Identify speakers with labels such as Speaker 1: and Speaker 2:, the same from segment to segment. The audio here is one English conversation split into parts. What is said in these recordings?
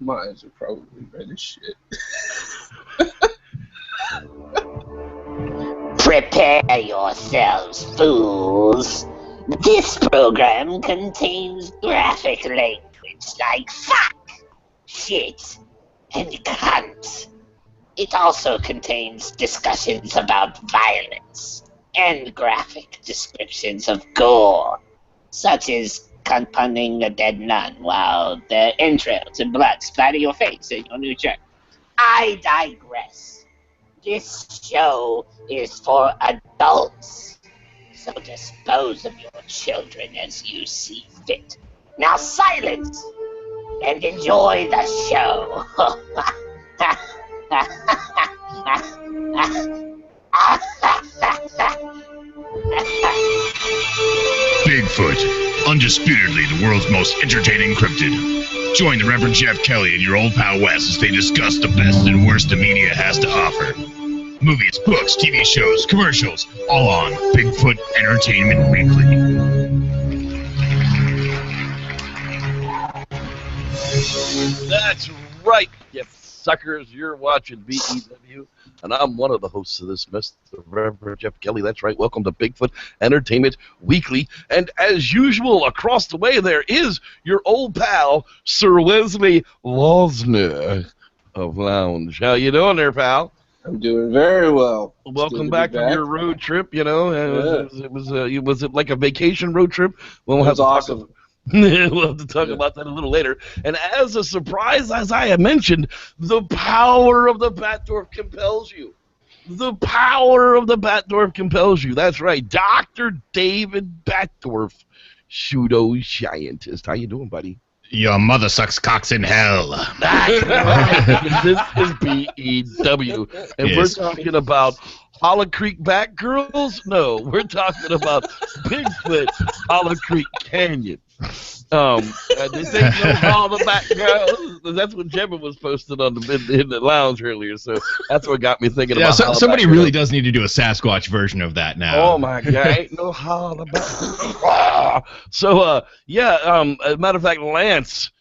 Speaker 1: My eyes are probably red as shit.
Speaker 2: Prepare yourselves, fools. This program contains graphic language like fuck, shit, and cunt. It also contains discussions about violence and graphic descriptions of gore, such as cunt punning a dead nun while the entrails and blood splatter your face in your new shirt. I digress. This show is for adults, so dispose of your children as you see fit. Now silence and enjoy the show.
Speaker 3: Bigfoot, undisputedly the world's most entertaining cryptid. Join the Reverend Jeff Kelly and your old pal Wes as they discuss the best and worst the media has to offer. Movies, books, TV shows, commercials, all on Bigfoot Entertainment Weekly.
Speaker 4: That's right, you suckers. You're watching BEW, and I'm one of the hosts of this mess, the Reverend Jeff Kelly. That's right. Welcome to Bigfoot Entertainment Weekly. And as usual, across the way there is your old pal, Sir Wes Losner of Lounge. How you doing there, pal?
Speaker 1: I'm doing very well.
Speaker 4: Welcome back from your road trip. You know, was it like a vacation road trip?
Speaker 1: Well, it was awesome.
Speaker 4: We'll have to talk about that a little later. And as a surprise, as I had mentioned, the power of the Batdorf compels you. The power of the Batdorf compels you. That's right. Dr. David Batdorf, pseudo-scientist. How you doing, buddy?
Speaker 3: Your mother sucks cocks in hell.
Speaker 4: That's right. This is BEW. And we're talking about Hollar Creek Batgirls? No, we're talking about Bigfoot Hollar Creek Canyon. They say no Hollar Batgirls. That's what Gemma was posted on in the lounge earlier, so that's what got me thinking about
Speaker 3: somebody really does need to do a Sasquatch version of that now.
Speaker 4: Oh my God, ain't no Hollar Batgirls. So, as a matter of fact, Lance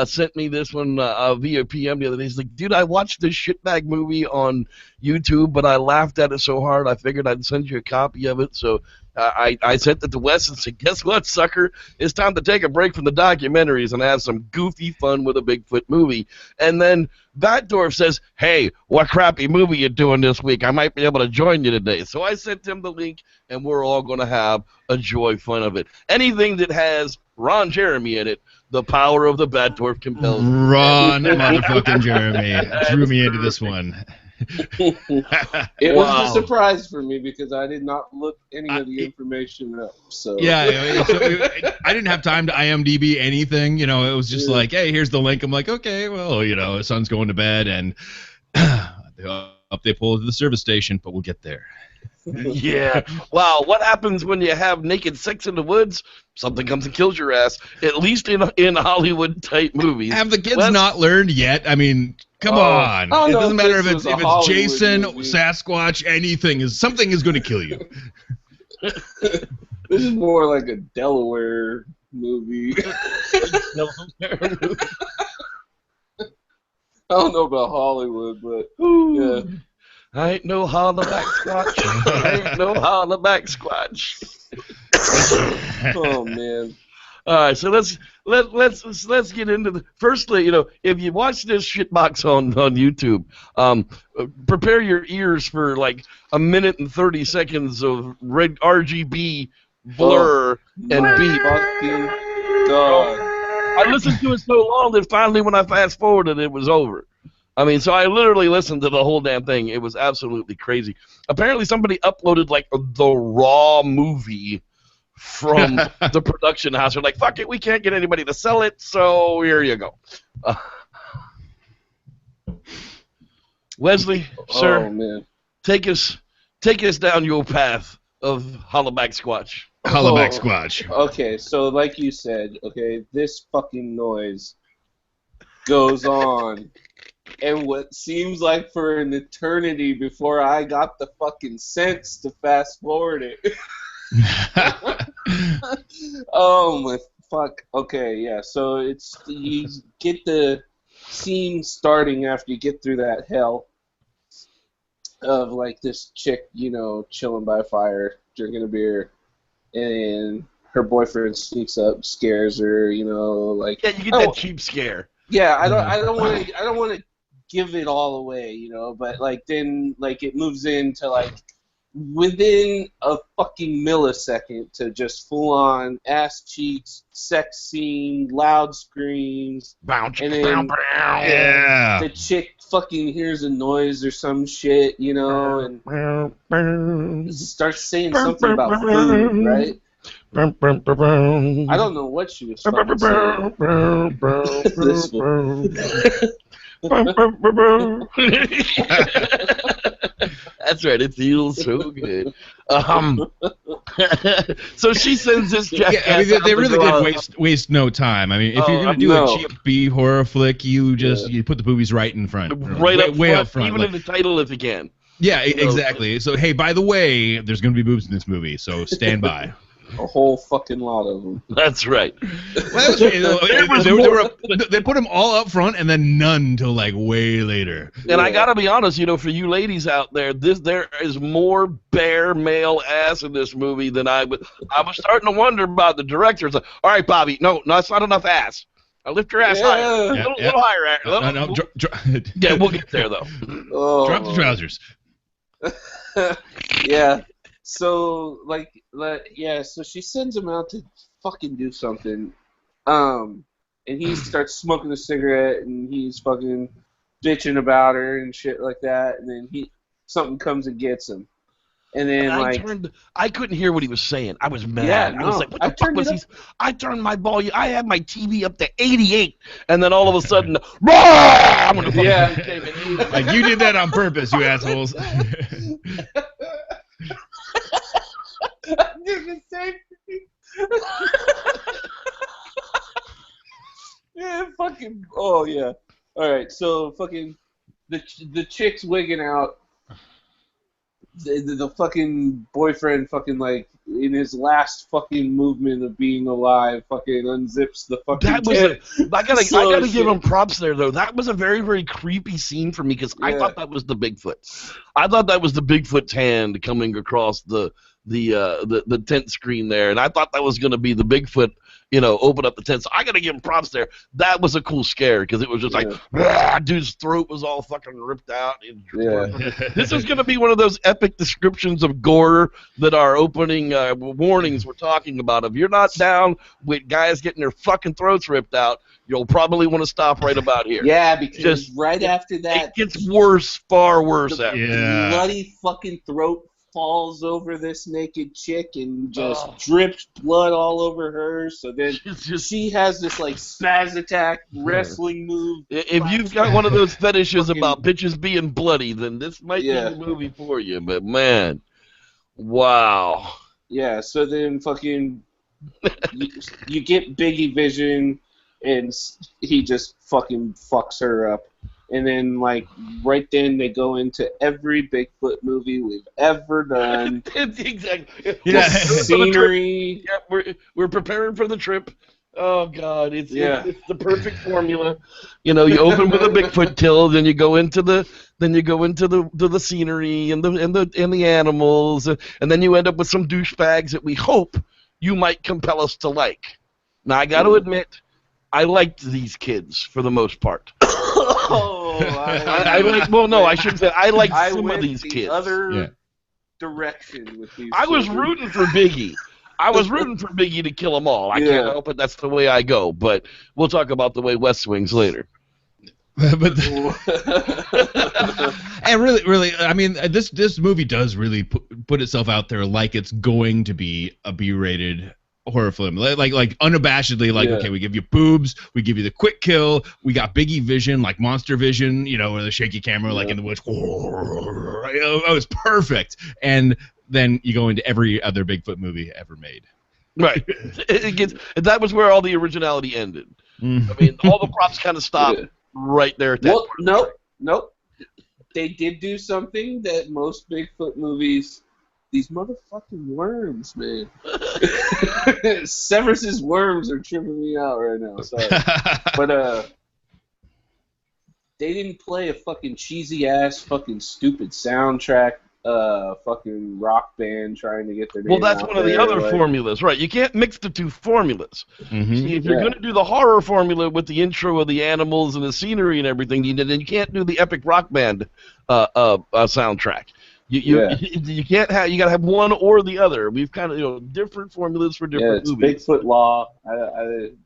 Speaker 4: sent me this one via PM the other day. He's like, dude, I watched this shitbag movie on YouTube, but I laughed at it so hard I figured I'd send you a copy of it. So I sent it to Wes and said, guess what, sucker? It's time to take a break from the documentaries and have some goofy fun with a Bigfoot movie. And then Batdorf says, hey, what crappy movie you doing this week? I might be able to join you today. So I sent him the link, and we're all going to have a joy fun of it. Anything that has Ron Jeremy in it, the power of the Batdorf compels.
Speaker 3: Ron motherfucking Jeremy drew me into this one.
Speaker 1: It was a surprise for me because I did not look any of the information up. So
Speaker 3: I didn't have time to IMDb anything. You know, it was just like, hey, here's the link. I'm like, okay, well, you know, son's going to bed, and up they pull to the service station, but we'll get there.
Speaker 4: Yeah. Wow. What happens when you have naked sex in the woods? Something comes and kills your ass. At least in Hollywood type movies.
Speaker 3: Have the kids not learned yet? I mean, come on. It doesn't matter if it's Jason, movie. Sasquatch, anything. Something is going to kill you.
Speaker 1: This is more like a Delaware movie. I don't know about Hollywood, but yeah.
Speaker 4: I ain't no holler back squatch. I ain't no holler back squatch.
Speaker 1: Oh man.
Speaker 4: All right, so let's get into the. Firstly, you know, if you watch this shitbox on YouTube, prepare your ears for like a minute and 30 seconds of red RGB blur and beep.
Speaker 1: God.
Speaker 4: I listened to it so long that finally, when I fast forwarded, it was over. I mean, so I literally listened to the whole damn thing. It was absolutely crazy. Apparently, somebody uploaded like the raw movie from the production house. They're like, fuck it, we can't get anybody to sell it, so here you go. Wesley, sir,
Speaker 1: man.
Speaker 4: take us down your path of Hollaback Squatch.
Speaker 3: Hollaback Squatch.
Speaker 1: Okay, so like you said, okay, this fucking noise goes on. And what seems like for an eternity before I got the fucking sense to fast forward it. Oh my fuck. Okay, yeah. So it's you get the scene starting after you get through that hell of like this chick, you know, chilling by a fire, drinking a beer, and her boyfriend sneaks up, scares her, you know, like
Speaker 4: Yeah, you get that cheap scare.
Speaker 1: yeah, I don't want to give it all away, you know, but like then like it moves into like within a fucking millisecond to just full on ass cheeks, sex scene, loud screams,
Speaker 4: Bounce,
Speaker 1: and then
Speaker 3: Yeah.
Speaker 1: the chick fucking hears a noise or some shit, you know, and starts saying something about food, right? I don't know what she was fucking saying. This one.
Speaker 4: That's right. It feels so good. So she sends this jackass.
Speaker 3: Yeah, I mean, they really did waste no time. I mean, if you're gonna do a cheap B horror flick, you just you put the boobies right in front, way up front,
Speaker 4: even in the title if you can.
Speaker 3: Yeah, exactly. So hey, by the way, there's gonna be boobs in this movie, so stand by.
Speaker 1: A whole fucking lot of them.
Speaker 4: That's right.
Speaker 3: Well, they put them all up front and then none till like way later.
Speaker 4: And I gotta be honest, you know, for you ladies out there, there is more bare male ass in this movie than I was starting to wonder about the director. It's like, all right, Bobby, no, that's not enough ass. I lift your ass higher, a little higher. Yeah, we'll get there though.
Speaker 3: Drop the trousers.
Speaker 1: Yeah. So so she sends him out to fucking do something, and he starts smoking a cigarette, and he's fucking bitching about her and shit like that, and then something comes and gets him, and then
Speaker 4: I couldn't hear what he was saying. I was mad.
Speaker 1: Yeah,
Speaker 4: I was like, what the fuck was he? I turned my volume. I had my TV up to 88, and then all of a sudden, I'm gonna came in.
Speaker 3: Like you did that on purpose, you assholes.
Speaker 1: I did the same thing. Yeah, fucking. Oh yeah. All right, so fucking the chick's wigging out. The fucking boyfriend fucking like in his last fucking movement of being alive fucking unzips the fucking.
Speaker 4: That was I gotta give him props there though. That was a very, very creepy scene for me because I thought that was the Bigfoot. I thought that was the Bigfoot's hand coming across the tent screen there, and I thought that was gonna be the Bigfoot, you know, open up the tent. So I gotta give him props there. That was a cool scare because it was just like, dude's throat was all fucking ripped out. This is gonna be one of those epic descriptions of gore that our opening warnings were talking about. If you're not down with guys getting their fucking throats ripped out, you'll probably want to stop right about here.
Speaker 1: Yeah, because right after that,
Speaker 4: it gets worse, far worse.
Speaker 1: The bloody fucking throat falls over this naked chick and just drips blood all over her. So then she has this like spaz attack wrestling move.
Speaker 4: If you've got one of those fetishes about bitches being bloody, then this might be the movie for you. But man, wow.
Speaker 1: Yeah. So then fucking you get Biggie Vision, and he just fucking fucks her up. And then, like, right then they go into every Bigfoot movie we've ever done.
Speaker 4: Exactly.
Speaker 1: Yeah. Scenery.
Speaker 4: Yeah, we're preparing for the trip. Oh God, it's the perfect formula. You know, you open with a Bigfoot kill, then you go into the scenery and the animals, and then you end up with some douchebags that we hope you might compel us to like. Now I got to admit, I liked these kids for the most part. I like. Well, no, I shouldn't say. I like some of these kids.
Speaker 1: Other direction with these.
Speaker 4: I was rooting for Biggie. I was rooting for Biggie to kill them all. I can't help it. That's the way I go. But we'll talk about the way Wes swings later.
Speaker 3: But and really, I mean, this movie does really put itself out there like it's going to be a B-rated horror film, like unabashedly, like okay, we give you boobs, we give you the quick kill, we got Biggie Vision, like monster vision, you know, or the shaky camera, like in the woods. Oh, it's perfect. And then you go into every other Bigfoot movie ever made.
Speaker 4: Right. That was where all the originality ended. I mean, all the props kind of stopped right there at that point.
Speaker 1: Nope. They did do something that most Bigfoot movies. These motherfucking worms, man. Severus's worms are tripping me out right now. Sorry. But they didn't play a fucking cheesy ass fucking stupid soundtrack fucking rock band trying to get their name
Speaker 4: Well, that's
Speaker 1: out
Speaker 4: one of the
Speaker 1: there,
Speaker 4: other
Speaker 1: like,
Speaker 4: formulas, right? You can't mix the two formulas.
Speaker 3: Mm-hmm.
Speaker 4: See, if you're
Speaker 1: Yeah.
Speaker 4: going to do the horror formula with the intro of the animals and the scenery and everything, then you can't do the epic rock band soundtrack.
Speaker 1: Yeah.
Speaker 4: You can't have. You got to have one or the other. We've kind of different formulas for
Speaker 1: yeah,
Speaker 4: different
Speaker 1: it's
Speaker 4: movies.
Speaker 1: Bigfoot law.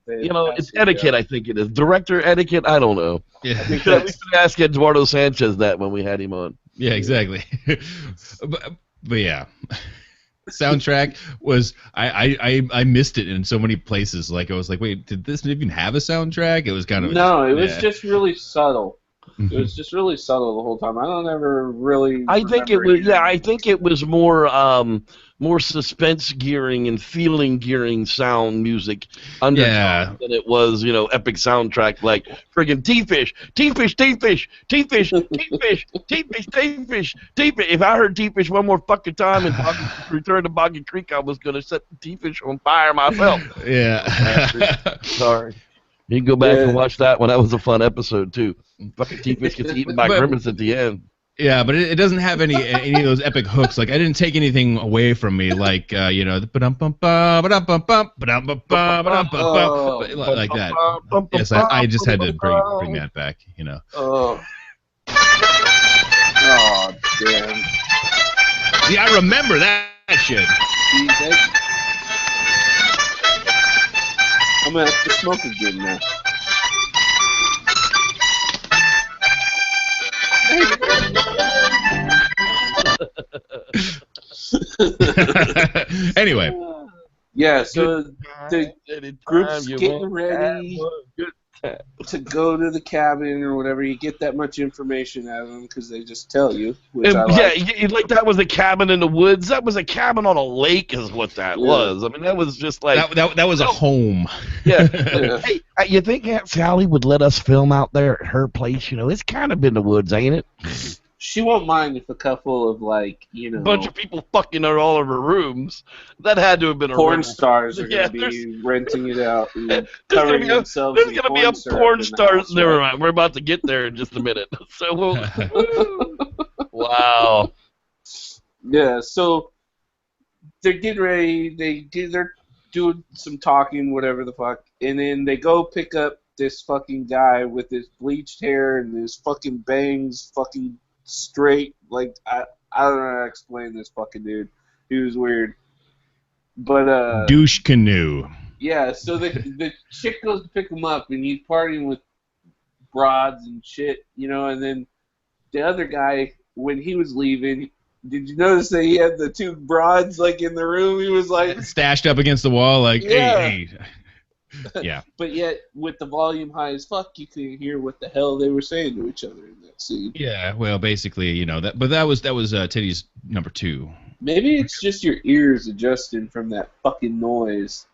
Speaker 4: It's etiquette. I think it is director etiquette. I don't know.
Speaker 3: Yeah.
Speaker 1: I think
Speaker 4: We
Speaker 1: that's
Speaker 4: should ask Eduardo Sanchez that when we had him on.
Speaker 3: Yeah, exactly. but yeah, soundtrack was I missed it in so many places. Like I was like, wait, did this even have a soundtrack? It was kind of
Speaker 1: no, it was just really subtle. It was just really subtle the whole time. I don't ever really.
Speaker 4: I think it
Speaker 1: remember
Speaker 4: was.
Speaker 1: hearing
Speaker 4: Yeah, I think it was more suspense gearing and feeling gearing sound music under than it was, epic soundtrack like friggin' T-Fish. If I heard T-Fish one more fucking time and Return to Boggy Creek, I was gonna set T-Fish on fire myself.
Speaker 3: Yeah.
Speaker 4: Sorry. You can go back and watch that one. That was a fun episode too. Fucking T-Fish gets eaten by Grimace at the end.
Speaker 3: Yeah, but it doesn't have any of those epic hooks. Like I didn't take anything away from me, like the like that. Yes, I just had to bring that back.
Speaker 1: Oh. Oh, damn.
Speaker 3: See, I remember that shit.
Speaker 1: I'm gonna have to smoke again now.
Speaker 3: Anyway.
Speaker 1: Yeah, so the group's getting ready to go to the cabin or whatever. You get that much information out of them because they just tell you. Which I like.
Speaker 4: Yeah, like that was a cabin in the woods. That was a cabin on a lake, is what that was. I mean, that was just like
Speaker 3: that was a home.
Speaker 4: Yeah. Hey, you think Aunt Sally would let us film out there at her place? It's kind of in the woods, ain't it?
Speaker 1: She won't mind if a couple of
Speaker 4: bunch of people fucking her all over rooms. That had to have been
Speaker 1: porn stars are going to be renting it out and covering themselves.
Speaker 4: There's going to be a porn star. Never mind. We're about to get there in just a minute. So wow.
Speaker 1: Yeah. So they're getting ready. They're doing some talking, whatever the fuck, and then they go pick up this fucking guy with his bleached hair and his fucking bangs, fucking straight. Like I don't know how to explain this fucking dude. He was weird. But
Speaker 3: douche canoe.
Speaker 1: Yeah, so the chick goes to pick him up and he's partying with broads and shit, and then the other guy, when he was leaving, did you notice that he had the two broads like in the room? He was like
Speaker 3: stashed up against the wall, like hey. Yeah.
Speaker 1: But yet, with the volume high as fuck, you couldn't hear what the hell they were saying to each other in that scene.
Speaker 3: Yeah, well, basically, that. But that was Titty's number 2.
Speaker 1: Maybe it's just your ears adjusting from that fucking noise.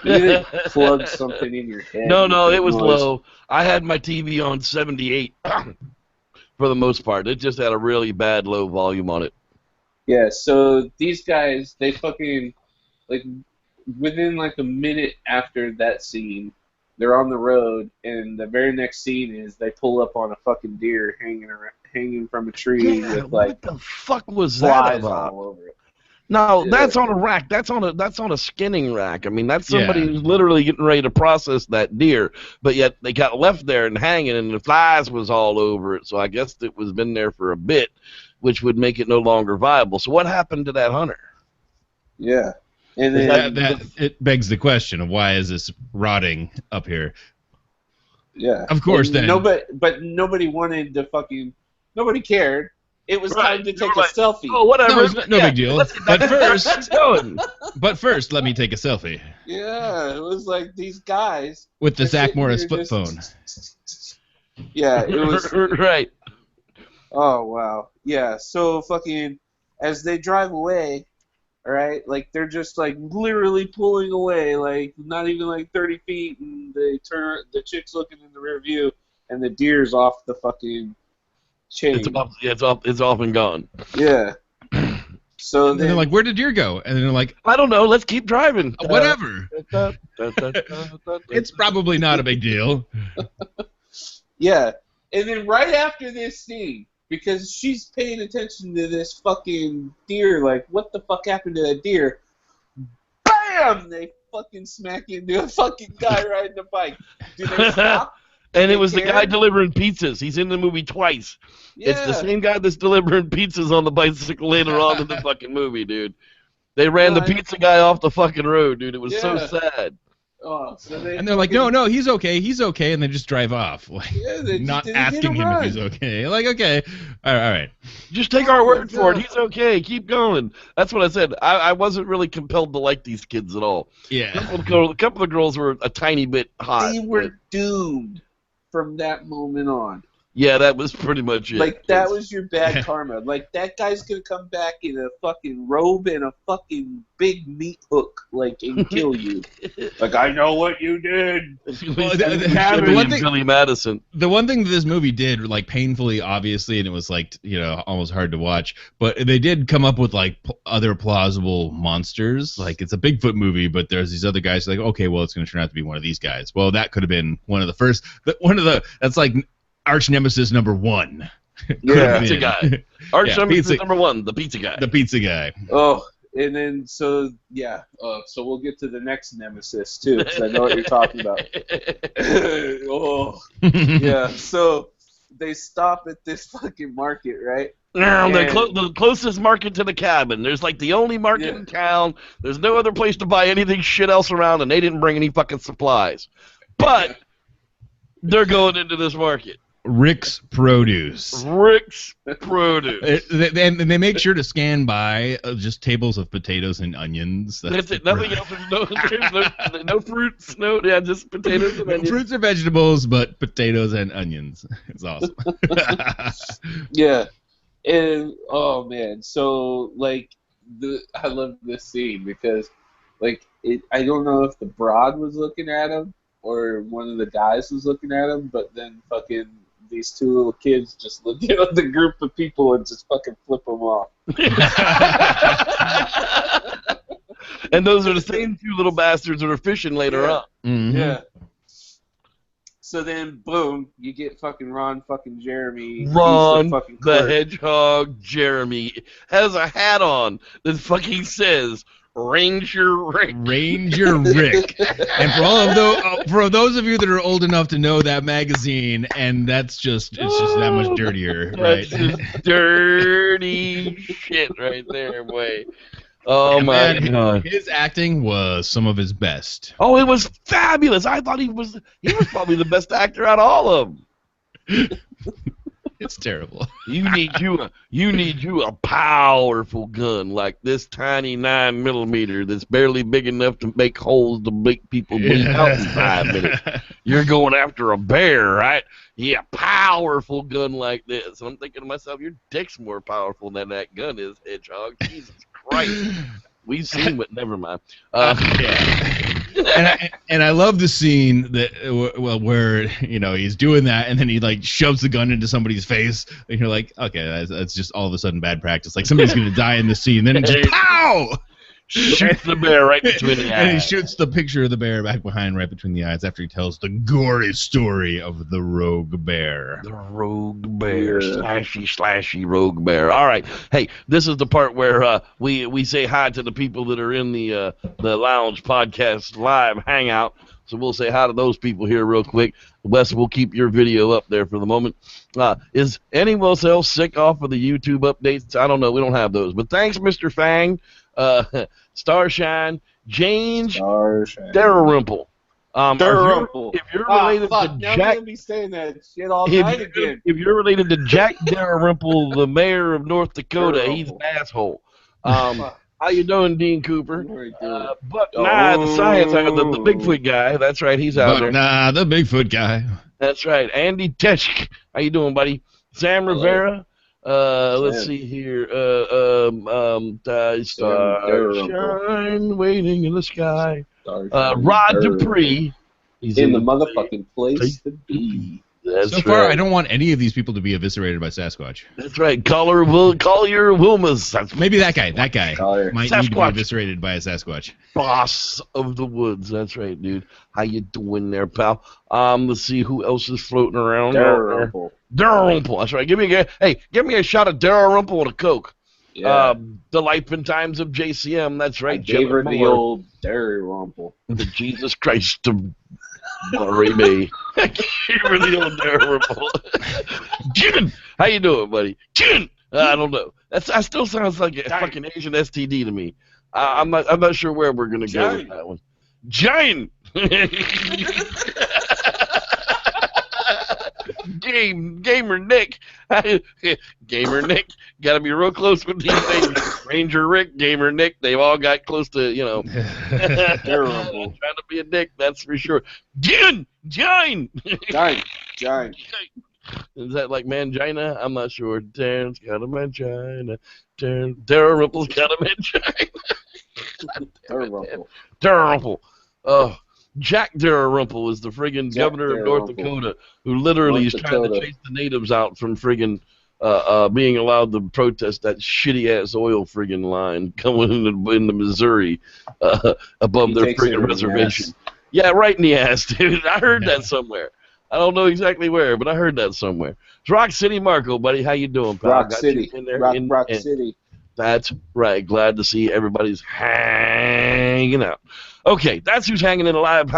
Speaker 1: Maybe they plugged something in your head.
Speaker 4: No, it was low. I had my TV on 78 for the most part. It just had a really bad low volume on it.
Speaker 1: Yeah, so these guys, they fucking within a minute after that scene, they're on the road, and the very next scene is they pull up on a fucking deer hanging from a tree with
Speaker 4: what the fuck was that about?
Speaker 1: All over it.
Speaker 4: No, that's on a rack. That's on a skinning rack. I mean, that's somebody who's literally getting ready to process that deer, but yet they got left there and hanging, and the flies was all over it. So I guess it was been there for a bit, which would make it no longer viable. So what happened to that hunter?
Speaker 1: Yeah. And then
Speaker 3: it begs the question of why is this rotting up here?
Speaker 1: Yeah.
Speaker 3: Of course, then.
Speaker 1: Nobody wanted to fucking. Nobody cared. It was time to take a selfie.
Speaker 4: Oh, whatever.
Speaker 3: No big deal. But first, let me take a selfie.
Speaker 1: Yeah, it was like these guys
Speaker 3: with the Zach Morris flip phone.
Speaker 1: Yeah, it was
Speaker 4: right.
Speaker 1: Oh wow. Yeah. So fucking as they drive away. All right, they're just literally pulling away, not even 30 feet, and they turn. The chick's looking in the rear view, and the deer's off the fucking chain.
Speaker 4: It's off and gone.
Speaker 1: Yeah. So
Speaker 3: and they're like, "Where did deer go?" And they're like,
Speaker 4: "I don't know. Let's keep driving."
Speaker 3: Whatever. It's probably not a big deal.
Speaker 1: Yeah, And then right after this scene, because she's paying attention to this fucking deer, like, what the fuck happened to that deer? Bam! They fucking smack into a fucking guy riding a bike. Do they stop?
Speaker 4: And it was the guy delivering pizzas. He's in the movie twice.
Speaker 1: Yeah.
Speaker 4: It's the same guy that's delivering pizzas on the bicycle later on in the fucking movie, dude. They ran the pizza guy off the fucking road, dude. It was so sad.
Speaker 1: Oh, so
Speaker 5: and they're like, no, he's okay, and they just drive off, like, not asking him if he's okay. Like, okay, all right.
Speaker 4: Just take our word for it. He's okay. Keep going. That's what I said. I wasn't really compelled to like these kids at all.
Speaker 5: Yeah.
Speaker 4: A couple of girls were a tiny bit hot.
Speaker 1: They were doomed from that moment on.
Speaker 4: Yeah, that was pretty much it.
Speaker 1: Like, that was your bad karma. Like, that guy's gonna come back in a fucking robe and a fucking big meat hook, like, and kill you. Like, I know what you did.
Speaker 4: Billy Madison.
Speaker 5: The one thing that this movie did, like, painfully, obviously, and it was, like, you know, almost hard to watch, but they did come up with, like, other plausible monsters. Like, it's a Bigfoot movie, but there's these other guys, like, okay, well, it's gonna turn out to be one of these guys. Well, that could have been one of the first, that's like arch nemesis number 1.
Speaker 4: Yeah, pizza guy. Arch nemesis number 1, the pizza guy.
Speaker 5: The pizza guy.
Speaker 1: Oh, and then so we'll get to the next nemesis too, because I know what you're talking about. Oh, yeah. So they stop at this fucking market, right?
Speaker 4: The closest market to the cabin. There's like the only market in town. There's no other place to buy anything shit else around, and they didn't bring any fucking supplies. But they're going into this market.
Speaker 5: Rick's Produce. And they make sure to scan by just tables of potatoes and onions.
Speaker 4: That's it. Nothing else. There's no fruits. Just potatoes and onions.
Speaker 5: Fruits or vegetables, but potatoes and onions. It's awesome.
Speaker 1: Yeah. And, oh, man. So, like, I love this scene because, like, I don't know if the broad was looking at him or one of the guys was looking at him, but then fucking these two little kids just look at the group of people and just fucking flip them off.
Speaker 4: And those are the same two little bastards that are fishing later on.
Speaker 5: Mm-hmm.
Speaker 1: Yeah. So then, boom, you get fucking Ron fucking Jeremy.
Speaker 4: Ron
Speaker 1: fucking
Speaker 4: the Hedgehog Jeremy has a hat on that fucking says Ranger Rick.
Speaker 5: Ranger Rick. And for those of you that are old enough to know that magazine, and it's just that much dirtier, right?
Speaker 4: That's just dirty shit right there, boy. Oh my God.
Speaker 5: His acting was some of his best.
Speaker 4: Oh, it was fabulous. I thought he was probably the best actor out of all of them.
Speaker 5: It's terrible.
Speaker 4: You need you a powerful gun like this tiny 9mm that's barely big enough to make holes to make people bleed out in 5 minutes. You're going after a bear, right? Yeah, powerful gun like this. And I'm thinking to myself, your dick's more powerful than that gun is, Hedgehog. Jesus Christ. We've seen what. Never mind.
Speaker 5: And I love the scene where you know he's doing that, and then he like shoves the gun into somebody's face, and you're like, okay, that's just all of a sudden bad practice. Like somebody's gonna die in the scene, then it just pow!
Speaker 4: Shoots the bear right between the eyes.
Speaker 5: And he shoots the picture of the bear back behind right between the eyes after he tells the gory story of the rogue bear.
Speaker 4: The rogue bear. Slashy rogue bear. All right. Hey, this is the part where we say hi to the people that are in the Lounge Podcast Live Hangout. So we'll say hi to those people here real quick. Wes, we'll keep your video up there for the moment. Is anyone else sick off of the YouTube updates? I don't know. We don't have those. But thanks, Mr. Fang. Starshine, James, Dalrymple.
Speaker 1: Dalrymple.
Speaker 4: If you're related to
Speaker 1: Jack,
Speaker 4: Jack,
Speaker 1: gonna be saying that shit all night again.
Speaker 4: If you're related to Jack Dalrymple, the mayor of North Dakota, he's an asshole. How you doing, Dean Cooper? Buck Nye, the science, the Bigfoot guy. That's right, he's out there.
Speaker 5: Nah, the Bigfoot guy.
Speaker 4: That's right. Andy Teschk. How you doing, buddy? Sam Rivera. Let's see here. Starshine waiting in the sky. Rod Dupree. He's
Speaker 1: in the motherfucking place to be.
Speaker 4: That's
Speaker 5: so far, I don't want any of these people to be eviscerated by Sasquatch.
Speaker 4: That's right. Collier Wilmas.
Speaker 5: Maybe that guy. That guy might need to be eviscerated by a Sasquatch.
Speaker 4: Boss of the woods. That's right, dude. How you doing there, pal? Let's see who else is floating around. Dalrymple. That's right. Give me a shot of Dalrymple and a Coke.
Speaker 1: Yeah.
Speaker 4: The life and times of JCM. That's right.
Speaker 1: I gave her the
Speaker 4: Moore.
Speaker 1: old Dairy Rumple.
Speaker 4: The Jesus Christ of Glory me. I gave her the old Dalrymple. Jin! How you doing, buddy? Jin! I don't know. That still sounds like a fucking Asian STD to me. I'm not sure where we're gonna go with that one. Giant. Gamer Nick. Gamer Nick. Gotta be real close with these things. Ranger Rick, Gamer Nick, they've all got close to,
Speaker 1: Terrible.
Speaker 4: Trying to be a dick, that's for sure. Giant.
Speaker 1: Giant.
Speaker 4: Is that like mangina? I'm not sure. Darren's got a mangina. Darren Ripple's got a mangina. Dalrymple. Oh, Jack Dalrymple is the friggin' governor of North Dakota who literally is trying to chase the natives out from friggin' being allowed to protest that shitty-ass oil friggin' line coming into Missouri above their friggin' reservation. Yeah, right in the ass, dude. I heard that somewhere. I don't know exactly where, but I heard that somewhere. It's Rock City Marco, buddy. How you doing, pal?
Speaker 1: Rock City. Rock City.
Speaker 4: That's right. Glad to see everybody's hanging out. Okay, that's who's hanging in a live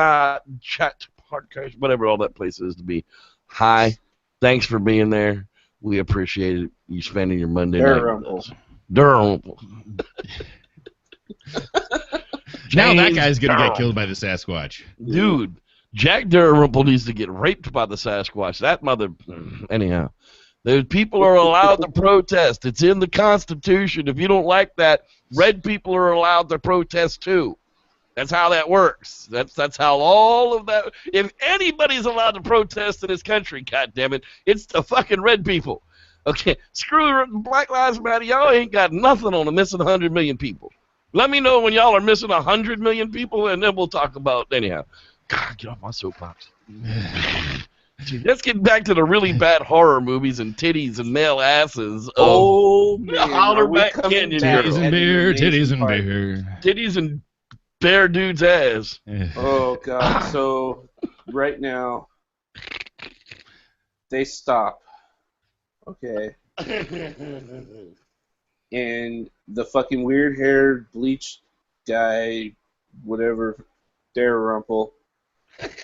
Speaker 4: chat podcast, whatever all that place is to be. Hi. Thanks for being there. We appreciate it. You spending your Monday night with us. Dalrymple.
Speaker 5: Now that guy's going to get killed by the Sasquatch.
Speaker 4: Dude, Jack Dalrymple needs to get raped by the Sasquatch. That mother... Anyhow. There's people are allowed to protest. It's in the Constitution. If you don't like that, red people are allowed to protest too. That's how that works. That's how all of that... If anybody's allowed to protest in this country, goddammit, it's the fucking red people. Okay, screw Black Lives Matter. Y'all ain't got nothing on the missing 100 million people. Let me know when y'all are missing 100 million people, and then we'll talk about... Anyhow. God, get off my soapbox. Let's get back to the really bad horror movies and titties and male asses.
Speaker 1: Oh, man.
Speaker 4: Hollar Creek Canyon.
Speaker 5: Titties and beer, titties and beer.
Speaker 4: Titties and bear dude's ass.
Speaker 1: Oh, God. So, right now, they stop. Okay. And the fucking weird-haired, bleached guy, whatever, Dalrymple,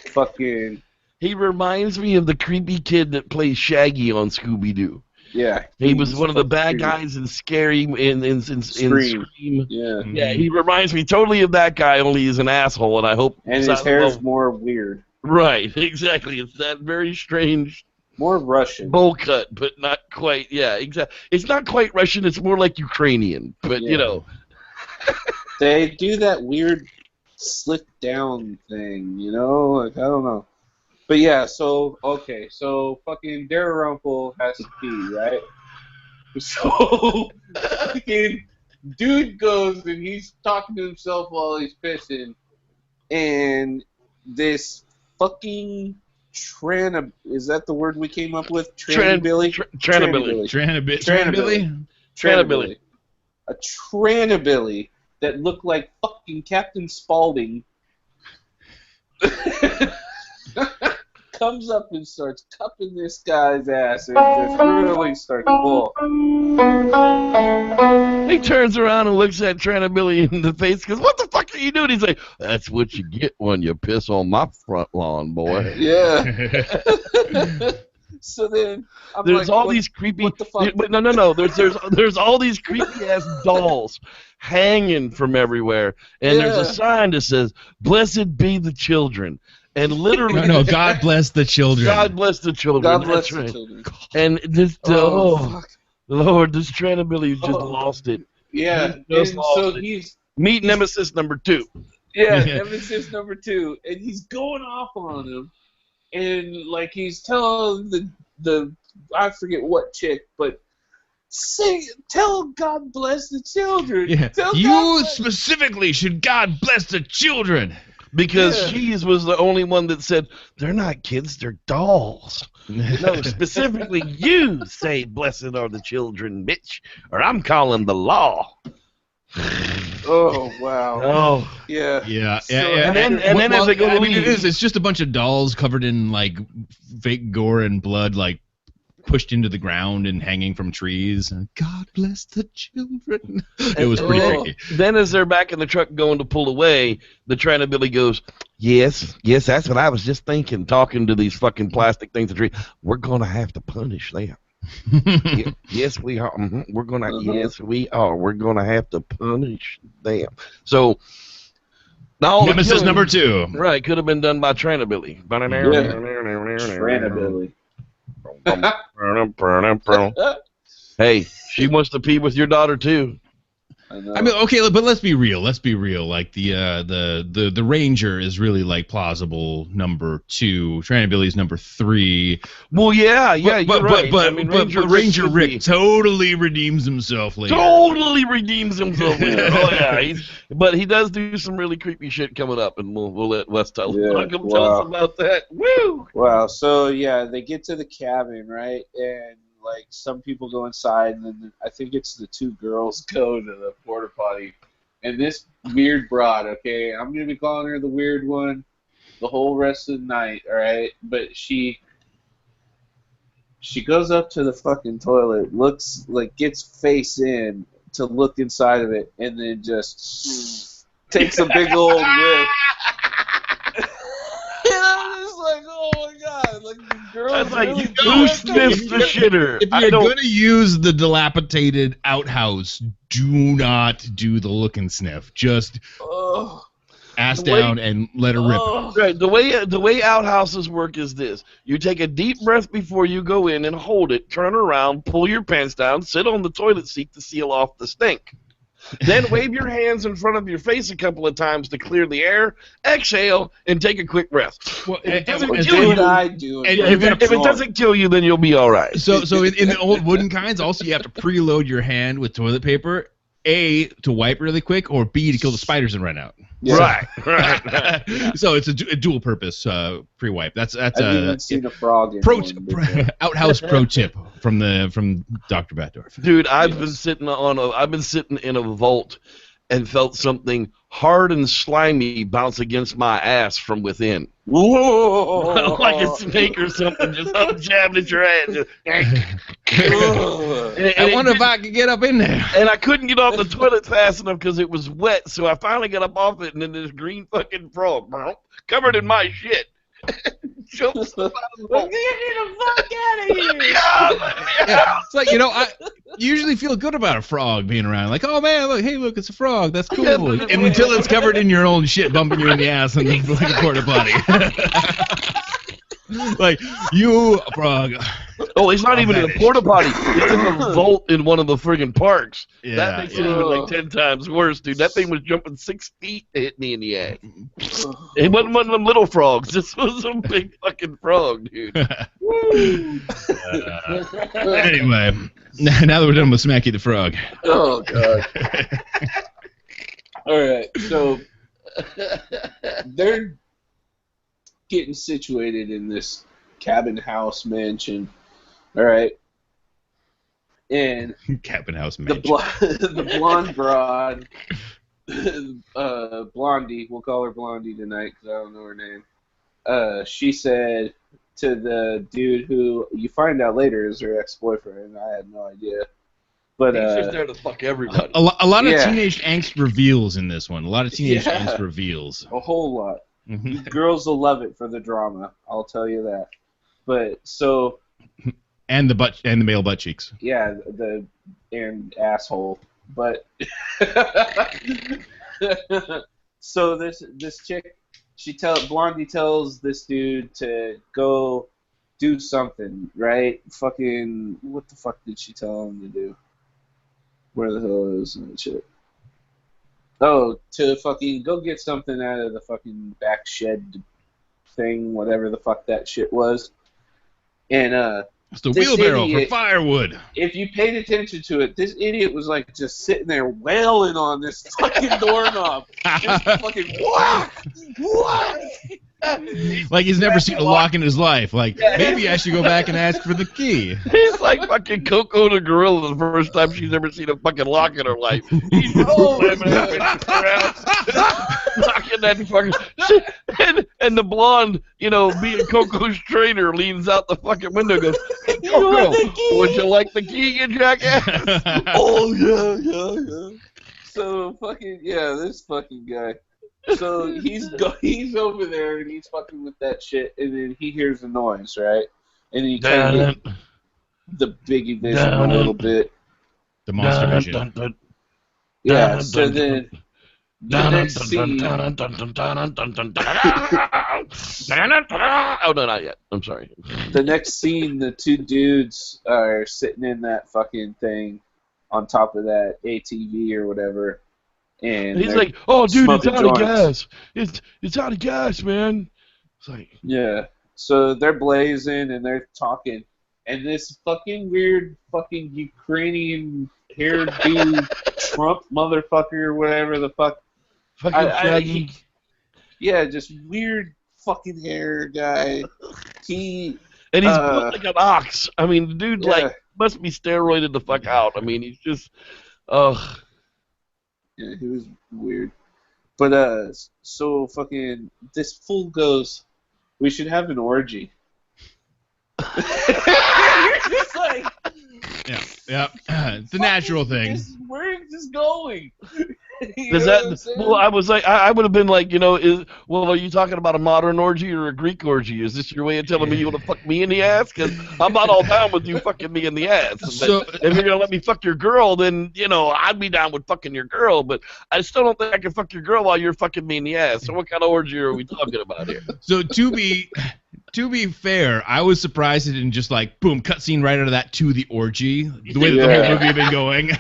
Speaker 1: fucking...
Speaker 4: He reminds me of the creepy kid that plays Shaggy on Scooby-Doo.
Speaker 1: Yeah.
Speaker 4: He was one of the bad guys in Scary in Scream.
Speaker 1: Yeah.
Speaker 4: Yeah, he reminds me totally of that guy, only he's an asshole, and I hope...
Speaker 1: And his hair's more weird.
Speaker 4: Right, exactly. It's that very strange...
Speaker 1: More Russian.
Speaker 4: Bowl cut, but not quite. Yeah, exactly. It's not quite Russian. It's more like Ukrainian, but, you know.
Speaker 1: They do that weird slick down thing, you know? Like, I don't know. But yeah, so, okay, so fucking Dalrymple has to pee, right? So, fucking dude goes and he's talking to himself while he's pissing, and this fucking is that the word we came up with? Tranabilly?
Speaker 4: Tranabilly.
Speaker 1: Tranabilly. A Tranabilly that looked like fucking Captain Spaulding comes up and starts cupping this guy's ass and just really starts bull.
Speaker 4: He turns around and looks at Tranabilly in the face because, what the fuck are you doing? He's like, that's what you get when you piss on my front lawn, boy.
Speaker 1: Yeah. So then,
Speaker 4: there's all these creepy.
Speaker 1: What the fuck?
Speaker 4: No. There's all these creepy ass dolls hanging from everywhere, and there's a sign that says, "Blessed be the children." And literally,
Speaker 5: no, God bless the children.
Speaker 4: God bless the children.
Speaker 1: God bless the children.
Speaker 4: And this, Lord, this Tranabilly just lost it.
Speaker 1: Yeah, he's
Speaker 4: meet Nemesis number 2.
Speaker 1: Yeah, Nemesis number 2, and he's going off on him, and like he's telling the I forget what chick, but tell God bless the children.
Speaker 5: Yeah. You specifically should God bless the children.
Speaker 4: Because she was the only one that said, they're not kids, they're dolls. No, specifically you say, blessed are the children, bitch, or I'm calling the law.
Speaker 1: Oh, wow.
Speaker 4: Oh.
Speaker 1: Yeah.
Speaker 5: Yeah.
Speaker 1: So,
Speaker 5: yeah.
Speaker 4: And then as they go to leave,
Speaker 5: it's just a bunch of dolls covered in, like, fake gore and blood, like, pushed into the ground and hanging from trees. And God bless the children. It was pretty freaky.
Speaker 4: Then as they're back in the truck going to pull away, the Tranny goes, yes, that's what I was just thinking, talking to these fucking plastic things in the tree. We're going to have to punish them. Yes, we are. We're going to, yes, we are. We're going to have to punish them. So, now
Speaker 5: Nemesis number 2.
Speaker 4: Right, could have been done by Tranny.
Speaker 1: Tranny.
Speaker 4: Hey, she wants to pee with your daughter too.
Speaker 5: I mean, okay, but let's be real. Like the Ranger is really like plausible number 2. Tranny Billy's number 3.
Speaker 4: Well, yeah,
Speaker 5: but,
Speaker 4: you're right.
Speaker 5: But Ranger Rick totally redeems himself later.
Speaker 4: Totally redeems himself later. Oh yeah, but he does do some really creepy shit coming up, and we'll let Wes tell us about that. Woo!
Speaker 1: Wow. So yeah, they get to the cabin, right, and like some people go inside, and then I think it's the 2 girls go to the porta potty, and this weird broad, okay, I'm gonna be calling her the weird one the whole rest of the night, all right? But she goes up to the fucking toilet, looks like gets face in to look inside of it, and then just takes a big old whiff. And I'm just like, oh my god, like the girl.
Speaker 4: That's like, who sniffs the shitter?
Speaker 5: If you're going to use the dilapidated outhouse, do not do the look and sniff. Just ass down and let her rip.
Speaker 4: Right. The way outhouses work is this: you take a deep breath before you go in and hold it. Turn around, pull your pants down, sit on the toilet seat to seal off the stink. Then wave your hands in front of your face a couple of times to clear the air. Exhale and take a quick breath.
Speaker 5: Well,
Speaker 4: if it doesn't kill you, then you'll be all right.
Speaker 5: So in the old wooden kinds, also you have to preload your hand with toilet paper. A, to wipe really quick, or B, to kill the spiders and run out.
Speaker 4: Yeah. Right.
Speaker 5: So it's a dual purpose pre-wipe. I've
Speaker 1: even seen a frog in
Speaker 5: outhouse pro tip from Dr. Batdorf.
Speaker 4: Dude, I've been sitting in a vault and felt something hard and slimy bounce against my ass from within.
Speaker 1: Whoa!
Speaker 4: Like a snake or something, just up jabbed at your ass.
Speaker 5: I wonder if I could get up in there.
Speaker 4: And I couldn't get off the toilet fast enough because it was wet, so I finally got up off it, and then this green fucking frog, covered in my shit, jumps up out of the boat.
Speaker 1: Get the fuck out of here!
Speaker 5: Yeah. It's like, I usually feel good about a frog being around. Like, oh man, look, it's a frog. That's cool. And until it's covered in your own shit, bumping you in the ass and like a porta potty. Like, you frog.
Speaker 4: Oh, it's not even in a porta potty. It's in a vault in one of the friggin' parks.
Speaker 5: Yeah,
Speaker 4: that makes it even like 10 times worse, dude. That thing was jumping 6 feet to hit me in the ass. It wasn't one of them little frogs. This was some big fucking frog, dude.
Speaker 5: Anyway, now that we're done with Smacky the Frog.
Speaker 1: Oh, God. All right, so they're getting situated in this cabin house mansion. All right, and
Speaker 5: cabin house mansion.
Speaker 1: The blonde broad, Blondie. We'll call her Blondie tonight because I don't know her name. She said to the dude who you find out later is her ex-boyfriend. I had no idea. But
Speaker 4: he's just there to fuck everybody.
Speaker 5: A lot of teenage angst reveals in this one. A lot of teenage angst reveals.
Speaker 1: A whole lot. Mm-hmm. Girls will love it for the drama. I'll tell you that. But so.
Speaker 5: And the male butt cheeks.
Speaker 1: Yeah, and asshole. But so this chick, Blondie tells this dude to go do something, right? Fucking what the fuck did she tell him to do? Where the hell is that shit? Oh, to fucking go get something out of the fucking back shed thing, whatever the fuck that shit was. And
Speaker 5: it's the wheelbarrow for firewood.
Speaker 1: If you paid attention to it, this idiot was like just sitting there wailing on this fucking doorknob. Just fucking whack.
Speaker 5: Like he's never seen a lock in his life. Like, maybe I should go back and ask for the key.
Speaker 4: He's like fucking Coco the gorilla the first time she's ever seen a fucking lock in her life. He's knocking that fucking and the blonde, being Coco's trainer, leans out the fucking window and goes, "Hey,
Speaker 1: You want the key?
Speaker 4: Would you like the key, you jackass?
Speaker 1: Oh yeah. So fucking this fucking guy. So he's over there and he's fucking with that shit, and then he hears a noise, right? And then you kind of get the Biggie vision a little bit.
Speaker 5: The monster vision.
Speaker 1: Yeah. So then the next scene.
Speaker 4: Oh no, not yet. I'm sorry.
Speaker 1: The next scene, the two dudes are sitting in that fucking thing on top of that ATV or whatever. And
Speaker 4: he's like, "Oh, dude, it's out
Speaker 1: joints.
Speaker 4: of gas. It's out of gas, man." It's like,
Speaker 1: yeah. So they're blazing and they're talking, and this fucking weird fucking Ukrainian hair dude, Trump motherfucker or whatever the fuck.
Speaker 4: fucking shaggy.
Speaker 1: Yeah, just weird fucking hair guy.
Speaker 4: And he's built like an ox. I mean, the dude like must be steroided the fuck out. I mean, he's just, ugh.
Speaker 1: Yeah, he was weird. But so fucking this fool goes, "We should have an orgy." You're just like,
Speaker 5: yeah. It's the natural thing.
Speaker 1: Where is this going?
Speaker 4: Does that? Well, I was like, I would have been like, are you talking about a modern orgy or a Greek orgy? Is this your way of telling me you want to fuck me in the ass? Because I'm not all down with you fucking me in the ass.
Speaker 5: So,
Speaker 4: if you're gonna let me fuck your girl, then I'd be down with fucking your girl. But I still don't think I can fuck your girl while you're fucking me in the ass. So what kind of orgy are we talking about here?
Speaker 5: So to be fair, I was surprised it didn't just like boom cutscene right out of that to the orgy. The way that the whole movie had been going.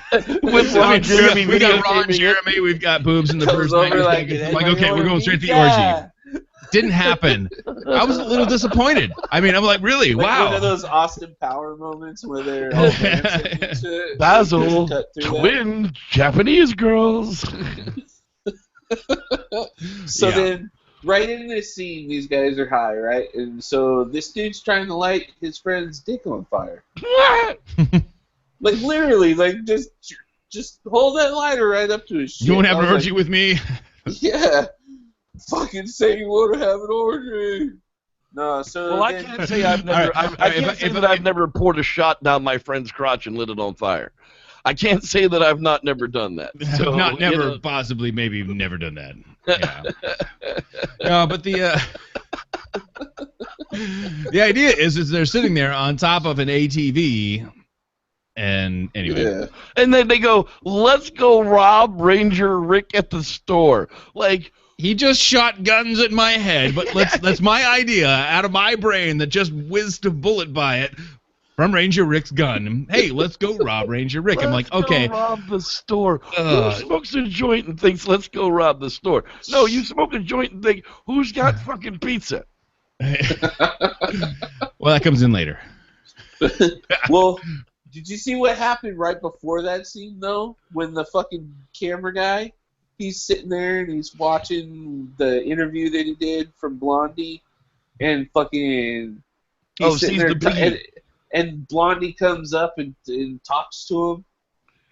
Speaker 4: With Ron Jeremy,
Speaker 5: we got Ron Jeremy, we've got boobs in the first night. Like okay, we're going straight to the orgy. Didn't happen. I was a little disappointed. I mean, I'm like, really?
Speaker 1: Like
Speaker 5: wow.
Speaker 1: One of those Austin Power moments where they're all dancing and shit.
Speaker 4: Basil, twin Japanese girls.
Speaker 1: So then, right in this scene, these guys are high, right? And so this dude's trying to light his friend's dick on fire. Like literally, like just hold that lighter right up to his shit.
Speaker 5: You want to have an orgy with me?
Speaker 1: Yeah. Fucking say you want to have an orgy. No, so
Speaker 4: well, I can't say I've never. I've never poured a shot down my friend's crotch and lit it on fire. I can't say that I've never done that. So,
Speaker 5: never, possibly, maybe you've never done that. Yeah. No, but the idea is they're sitting there on top of an ATV, and anyway.
Speaker 1: Yeah.
Speaker 4: And then they go, "Let's go rob Ranger Rick at the store." Like,
Speaker 5: he just shot guns at my head, but that's my idea out of my brain that just whizzed a bullet by it. From Ranger Rick's gun. Hey, let's go rob Ranger Rick. I'm like, okay.
Speaker 4: Let's go rob the store. Who smokes a joint and thinks, let's go rob the store? No, you smoke a joint and think, who's got fucking pizza?
Speaker 5: Well, that comes in later.
Speaker 1: Well, did you see what happened right before that scene, though? When the fucking camera guy, he's sitting there and he's watching the interview that he did from Blondie, and fucking... He's sitting there and Blondie comes up and talks to him,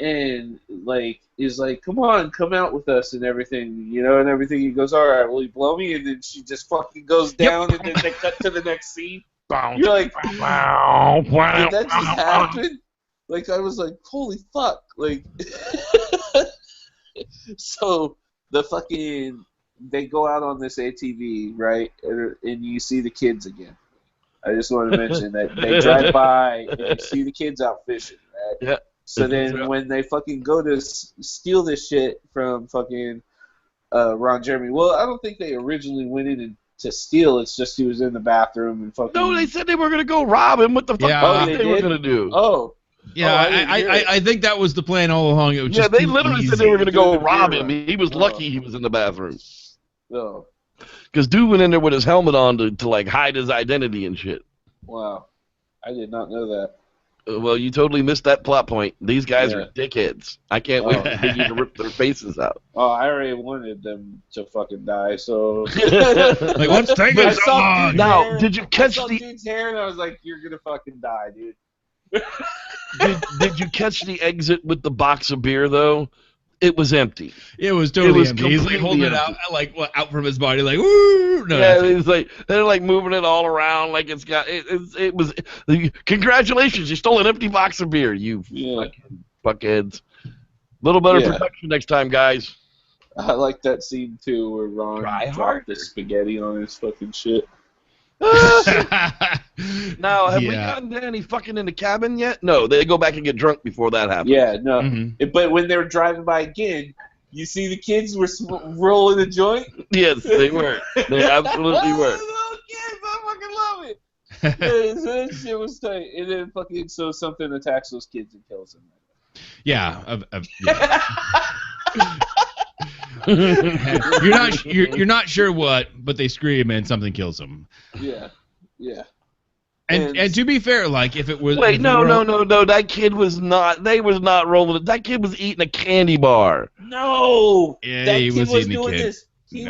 Speaker 1: and like is like, "Come on, come out with us," and everything, and everything. He goes, "All right, will you blow me?" And then she just fucking goes down, and then they cut to the next scene. You're like, did that just happen? Like I was like, holy fuck! Like, so the fucking they go out on this ATV, right, and you see the kids again. I just want to mention that they drive by and you see the kids out fishing, right?
Speaker 4: Yeah.
Speaker 1: So then when they fucking go to steal this shit from fucking Ron Jeremy, well, I don't think they originally went in to steal. It's just he was in the bathroom and fucking...
Speaker 4: No, they said they were going to go rob him. What the fuck they were going to do?
Speaker 1: Oh.
Speaker 5: Yeah, I think that was the plan all along. It was just
Speaker 4: they literally said they were going to go rob him. He was lucky he was in the bathroom.
Speaker 1: Oh.
Speaker 4: Because dude went in there with his helmet on to like hide his identity and shit.
Speaker 1: Wow, I did not know that.
Speaker 4: Well, you totally missed that plot point. These guys are dickheads. I can't wait for you to rip their faces out.
Speaker 1: Oh, I already wanted them to fucking die. So
Speaker 5: like, what's taking so long?
Speaker 4: Now, did you catch
Speaker 1: the dude's hair? And I was like, "You're gonna fucking die, dude."
Speaker 4: Did you catch the exit with the box of beer though? It was empty.
Speaker 5: It was totally
Speaker 4: was
Speaker 5: empty. He's like holding it
Speaker 4: completely
Speaker 5: out, like out from his body, like woo. No,
Speaker 4: Yeah,
Speaker 5: that's-
Speaker 4: it's like they're like moving it all around, like it's got. It was. Congratulations, you stole an empty box of beer. You fucking fuckheads. Little better protection next time, guys.
Speaker 1: I like that scene too, where Ron dropped the spaghetti on his fucking shit.
Speaker 4: Now, have we gotten to any fucking in the cabin yet? No, they go back and get drunk before that happens.
Speaker 1: Yeah, no. But when they were driving by again, you see the kids were rolling a joint?
Speaker 4: Yes, they were. They absolutely were.
Speaker 1: Little kids, I fucking love it. Yeah, so that shit was tight. And then fucking, so something attacks those kids and kills them.
Speaker 5: Yeah. You're not sure what, but they scream and something kills them.
Speaker 1: Yeah.
Speaker 5: And to be fair, like if it was
Speaker 4: no, that kid was not. They was not rolling it. That kid was eating a candy bar.
Speaker 1: No.
Speaker 5: Yeah,
Speaker 1: that
Speaker 5: he
Speaker 1: kid
Speaker 5: was eating
Speaker 1: doing
Speaker 5: the kid.
Speaker 1: this. He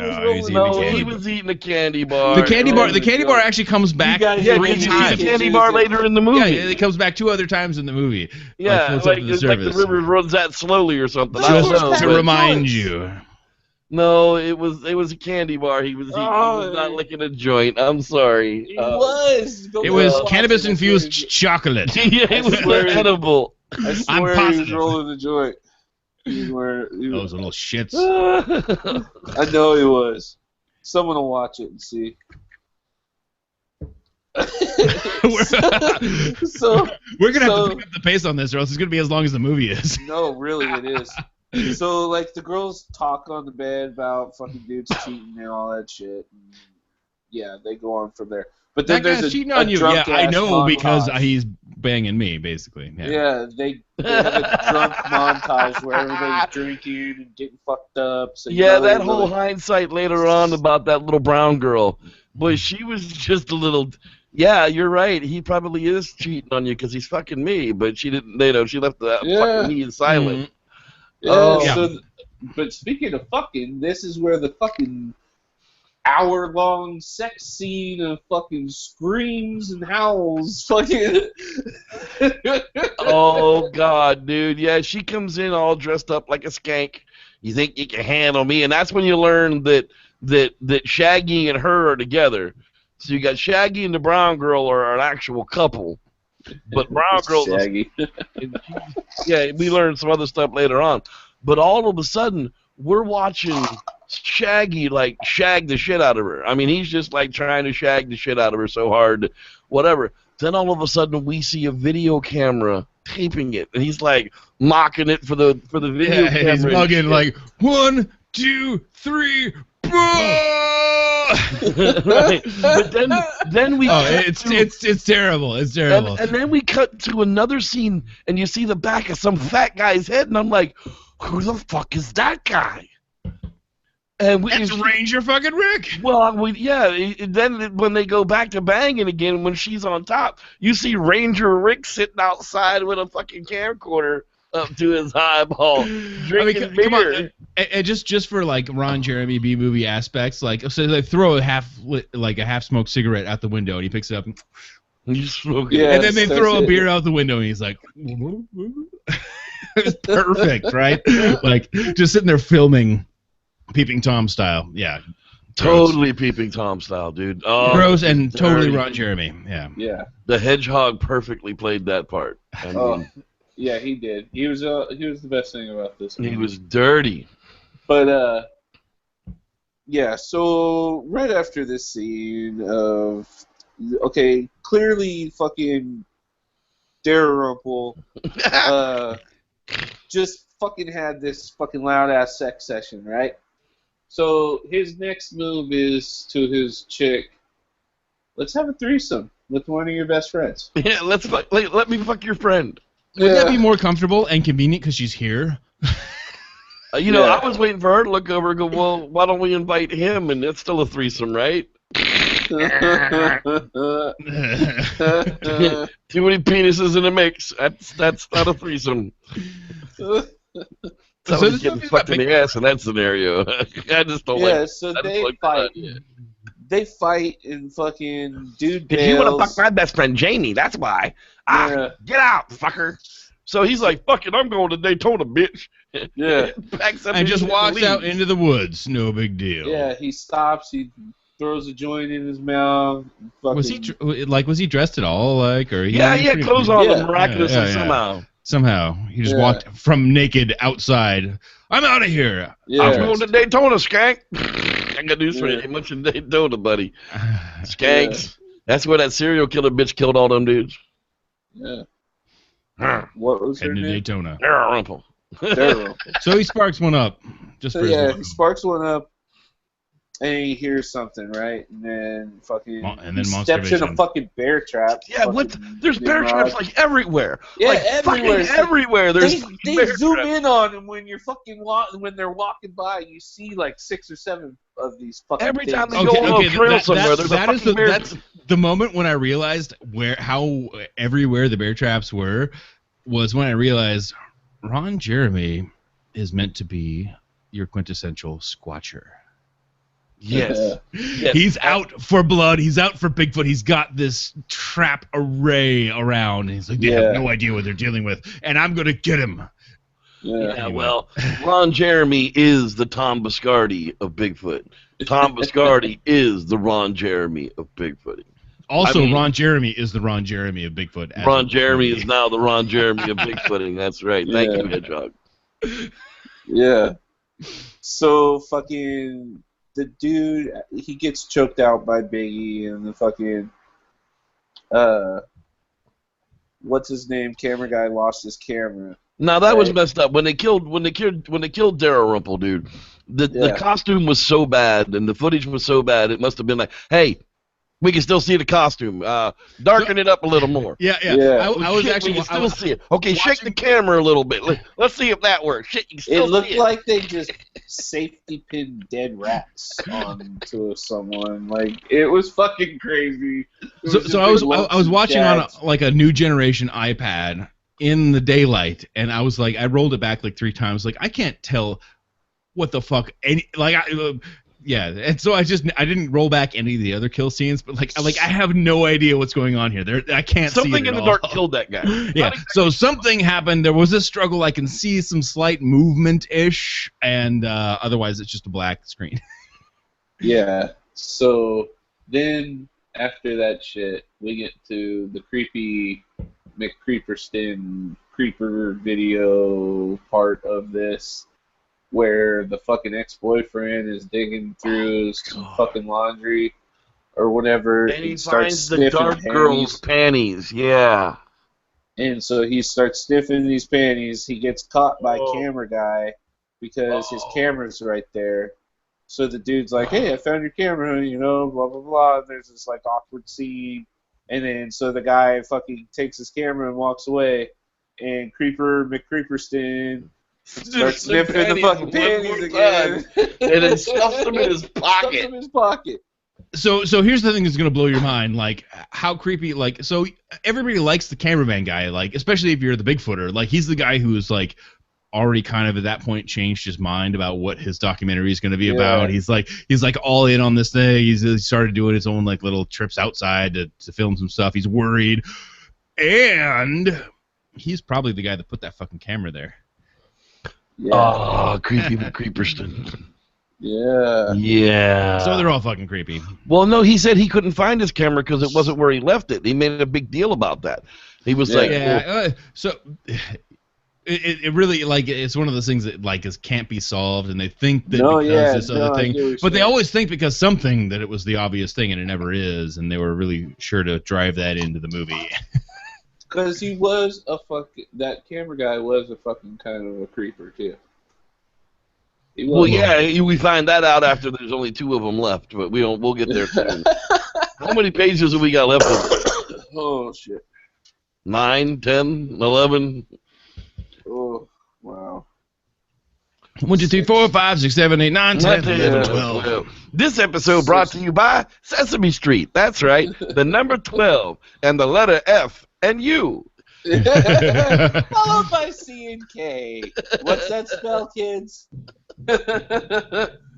Speaker 1: was
Speaker 4: eating a candy bar.
Speaker 5: The candy bar actually comes back three times.
Speaker 4: The candy bar later in the movie.
Speaker 5: Yeah, it comes back 2 other times in the movie.
Speaker 4: Yeah, like the river runs that slowly or something.
Speaker 5: Just to remind you.
Speaker 4: No, it was a candy bar. He was not licking a joint. I'm sorry.
Speaker 5: It was cannabis-infused chocolate.
Speaker 4: Yeah, it was edible.
Speaker 1: I swear he was rolling the joint.
Speaker 5: Those little shits.
Speaker 1: I know he was. Someone will watch it and see.
Speaker 5: We're gonna have to pick up the pace on this, or else it's gonna be as long as the movie is.
Speaker 1: No, really, it is. So, like, the girls talk on the bed about fucking dudes cheating and all that shit. And, yeah, they go on from there. But then
Speaker 5: that guy's cheating on you. Yeah, I know because he's banging me, basically.
Speaker 1: Yeah, they have a drunk montage where everybody's drinking and getting fucked up. So
Speaker 4: that whole hindsight later on about that little brown girl. Boy, she was just a little... Yeah, you're right. He probably is cheating on you because he's fucking me. But she didn't, she left the fucking me in silent.
Speaker 1: So, but speaking of fucking, this is where the fucking hour-long sex scene of fucking screams and howls fucking...
Speaker 4: Oh, God, dude. Yeah, she comes in all dressed up like a skank. You think you can handle me? And that's when you learn that Shaggy and her are together. So you got Shaggy and the brown girl are an actual couple. But brown girl...
Speaker 1: Shaggy.
Speaker 4: Yeah, we learned some other stuff later on. But all of a sudden, we're watching Shaggy, like, shag the shit out of her. I mean, he's just, like, trying to shag the shit out of her so hard, whatever. Then all of a sudden, we see a video camera taping it. And he's, like, mocking it for the video camera.
Speaker 5: And he's mugging, like, 1, 2, 3,
Speaker 4: right. But then we
Speaker 5: it's terrible. It's terrible.
Speaker 4: And then we cut to another scene, and you see the back of some fat guy's head, and I'm like, who the fuck is that guy? And
Speaker 5: it's Ranger fucking Rick.
Speaker 4: Well, then when they go back to banging again, when she's on top, you see Ranger Rick sitting outside with a fucking camcorder up to his eyeball, drinking beer.
Speaker 5: Come on. And just for like Ron Jeremy B movie aspects, like so they throw a half smoked cigarette out the window, and he picks it up and
Speaker 4: he's smoking.
Speaker 1: Yeah,
Speaker 5: and then they throw a beer out the window, and he's like, it's perfect, right? Like just sitting there filming Peeping Tom style. Yeah.
Speaker 4: Totally Peeping Tom style, dude. Oh,
Speaker 5: gross and totally Ron Jeremy. Yeah.
Speaker 1: Yeah.
Speaker 4: The hedgehog perfectly played that part. I mean,
Speaker 1: yeah, he did. He was the best thing about this movie.
Speaker 4: He was dirty.
Speaker 1: But yeah, so right after this scene of clearly fucking Dalrymple just fucking had this fucking loud ass sex session, right? So his next move is to his chick, let's have a threesome with one of your best friends.
Speaker 4: Yeah, let me fuck your friend.
Speaker 5: Would that be more comfortable and convenient because she's here?
Speaker 4: I was waiting for her to look over and go, well, why don't we invite him? And it's still a threesome, right? Too many penises in the mix. That's not a threesome. Somebody's getting fucked in the ass in that scenario. I just don't like.
Speaker 1: Yeah, so they fight. They fight and fucking dude bails.
Speaker 4: You want to fuck my best friend Jamie? That's why. Get out, fucker. So he's like, fuck it, I'm going to Daytona, bitch.
Speaker 1: Yeah.
Speaker 4: Packs up
Speaker 5: And
Speaker 4: his
Speaker 5: just
Speaker 4: shit
Speaker 5: walks
Speaker 4: leaves.
Speaker 5: out into the woods. No big deal.
Speaker 1: Yeah, he stops. He throws a joint in his mouth.
Speaker 5: Was he was he dressed at all? Like, or he
Speaker 4: Had clothes on
Speaker 1: Yeah.
Speaker 4: miraculously
Speaker 5: Yeah.
Speaker 4: somehow.
Speaker 5: Somehow he just
Speaker 1: Yeah.
Speaker 5: walked from naked outside. I'm out of here.
Speaker 1: Yeah.
Speaker 4: I'm going to Daytona, skank. I got news for you. Ain't much in Daytona, buddy. Skanks. That's where that serial killer bitch killed all them dudes.
Speaker 1: Yeah. What was her
Speaker 5: Heading to
Speaker 1: name?
Speaker 5: Daytona.
Speaker 4: Dalrymple.
Speaker 1: Daryl.
Speaker 5: So he sparks one up. Just
Speaker 1: So
Speaker 5: for his
Speaker 1: yeah,
Speaker 5: welcome.
Speaker 1: he sparks one up, and he hears something, right? And then fucking
Speaker 5: And then
Speaker 1: he
Speaker 5: Monster
Speaker 1: steps in a
Speaker 5: Vision.
Speaker 1: fucking bear trap.
Speaker 4: Yeah, what?
Speaker 1: Fucking
Speaker 4: There's bear
Speaker 1: Nimrod.
Speaker 4: traps like everywhere.
Speaker 1: Yeah,
Speaker 4: like,
Speaker 1: everywhere.
Speaker 4: fucking everywhere. There's
Speaker 1: They
Speaker 4: bear
Speaker 1: zoom
Speaker 4: traps.
Speaker 1: in on him when you're fucking when they're walking by. You see like 6 or 7 of these fucking
Speaker 4: Every
Speaker 1: things.
Speaker 4: time they go on a trail somewhere, there's a fucking bear.
Speaker 5: That's the moment when I realized how everywhere the bear traps were, was when I realized Ron Jeremy is meant to be your quintessential squatcher.
Speaker 4: Yes. Yes.
Speaker 5: He's out for blood. He's out for Bigfoot. He's got this trap array around. And he's like, they have no idea what they're dealing with, and I'm gonna get him.
Speaker 4: Yeah, well, Ron Jeremy is the Tom Biscardi of Bigfoot. Tom Biscardi is the Ron Jeremy of Bigfoot.
Speaker 5: Also,
Speaker 4: I mean,
Speaker 5: Ron Jeremy is the Ron Jeremy of Bigfoot. as
Speaker 4: Ron
Speaker 5: of
Speaker 4: Jeremy
Speaker 5: this
Speaker 4: is
Speaker 5: movie.
Speaker 4: now the Ron Jeremy of Bigfooting. That's right. Thank you, Hedgehog.
Speaker 1: Yeah. So fucking the dude, he gets choked out by Biggie, and the fucking what's his name? Camera guy lost his camera.
Speaker 4: Now that was messed up. When they killed Dalrymple, dude, the costume was so bad and the footage was so bad. It must have been like, hey, we can still see the costume. Darken it up a little more.
Speaker 5: Yeah. I was actually.
Speaker 4: We can still see it. Okay, shake the camera a little bit. Let's see if that works. Shit, you can still
Speaker 1: It looked
Speaker 4: see it.
Speaker 1: like they just safety pinned dead rats onto someone. Like it was fucking crazy.
Speaker 5: So I was watching on a new generation iPad in the daylight, and I was like, I rolled it back like 3 times. Like I can't tell what the fuck yeah, and so I didn't roll back any of the other kill scenes, but I have no idea what's going on here. I can't see it
Speaker 4: Something in the dark killed that guy.
Speaker 5: Yeah, so something happened. There was a struggle. I can see some slight movement-ish, and otherwise it's just a black screen.
Speaker 1: Yeah. So then after that shit, we get to the creepy McCreeperston creeper video part of this, where the fucking ex-boyfriend is digging through some fucking laundry or whatever,
Speaker 4: And he
Speaker 1: starts
Speaker 4: finds the
Speaker 1: sniffing
Speaker 4: dark girl's panties. Yeah.
Speaker 1: And so he starts sniffing these panties. He gets caught by camera guy because his camera's right there. So the dude's like, hey, I found your camera, blah, blah, blah. And there's this, awkward scene. And then so the guy fucking takes his camera and walks away. And McCreeperston starts sniffing the fucking panties again.
Speaker 4: And then stuffs them in his pocket.
Speaker 1: Stuffs them in his pocket.
Speaker 5: So here's the thing that's gonna blow your mind, how creepy. So everybody likes the cameraman guy, especially if you're the Bigfooter. He's the guy who's already kind of at that point changed his mind about what his documentary is going to be about. He's all in on this thing. He started doing his own little trips outside to film some stuff. He's worried, and he's probably the guy that put that fucking camera there.
Speaker 1: Yeah.
Speaker 4: Oh, creepy McCreeperston.
Speaker 1: Yeah.
Speaker 4: Yeah.
Speaker 5: So they're all fucking creepy.
Speaker 4: Well, no, he said he couldn't find his camera because it wasn't where he left it. He made a big deal about that. He was
Speaker 5: so it really it's one of those things that can't be solved, and they think that this other thing, but they always think because something that it was the obvious thing, and it never is, and they were really sure to drive that into the movie.
Speaker 1: Because that camera guy was a fucking kind of a creeper too.
Speaker 4: Well, yeah, we find that out after there's only 2 of them left, but we'll get there soon. How many pages have we got left of it?
Speaker 1: Oh shit.
Speaker 4: 9, 10, 11.
Speaker 1: Oh wow.
Speaker 5: 1, 2, 3, 4, 5, 6, 7, 8, 9, 10, 11, 12.
Speaker 4: This episode brought to you by Sesame Street. That's right, the number 12 and the letter F and U.
Speaker 1: Followed by C and K. What's that spell, kids?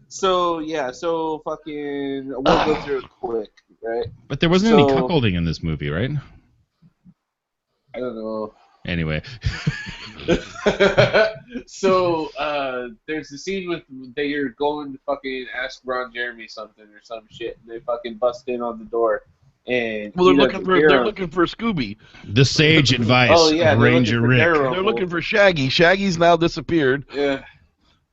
Speaker 1: So fucking we'll go through it quick, right?
Speaker 5: But there wasn't any cuckolding in this movie, right?
Speaker 1: I don't know.
Speaker 5: Anyway.
Speaker 1: So there's the scene with they're going to fucking ask Ron Jeremy something or some shit, and they fucking bust in on the door, and
Speaker 4: Well, they're looking for Scooby.
Speaker 5: The sage advice
Speaker 1: they're
Speaker 5: of Ranger
Speaker 1: looking for
Speaker 5: Rick.
Speaker 1: Daryl.
Speaker 4: They're looking for Shaggy. Shaggy's now disappeared.
Speaker 1: Yeah.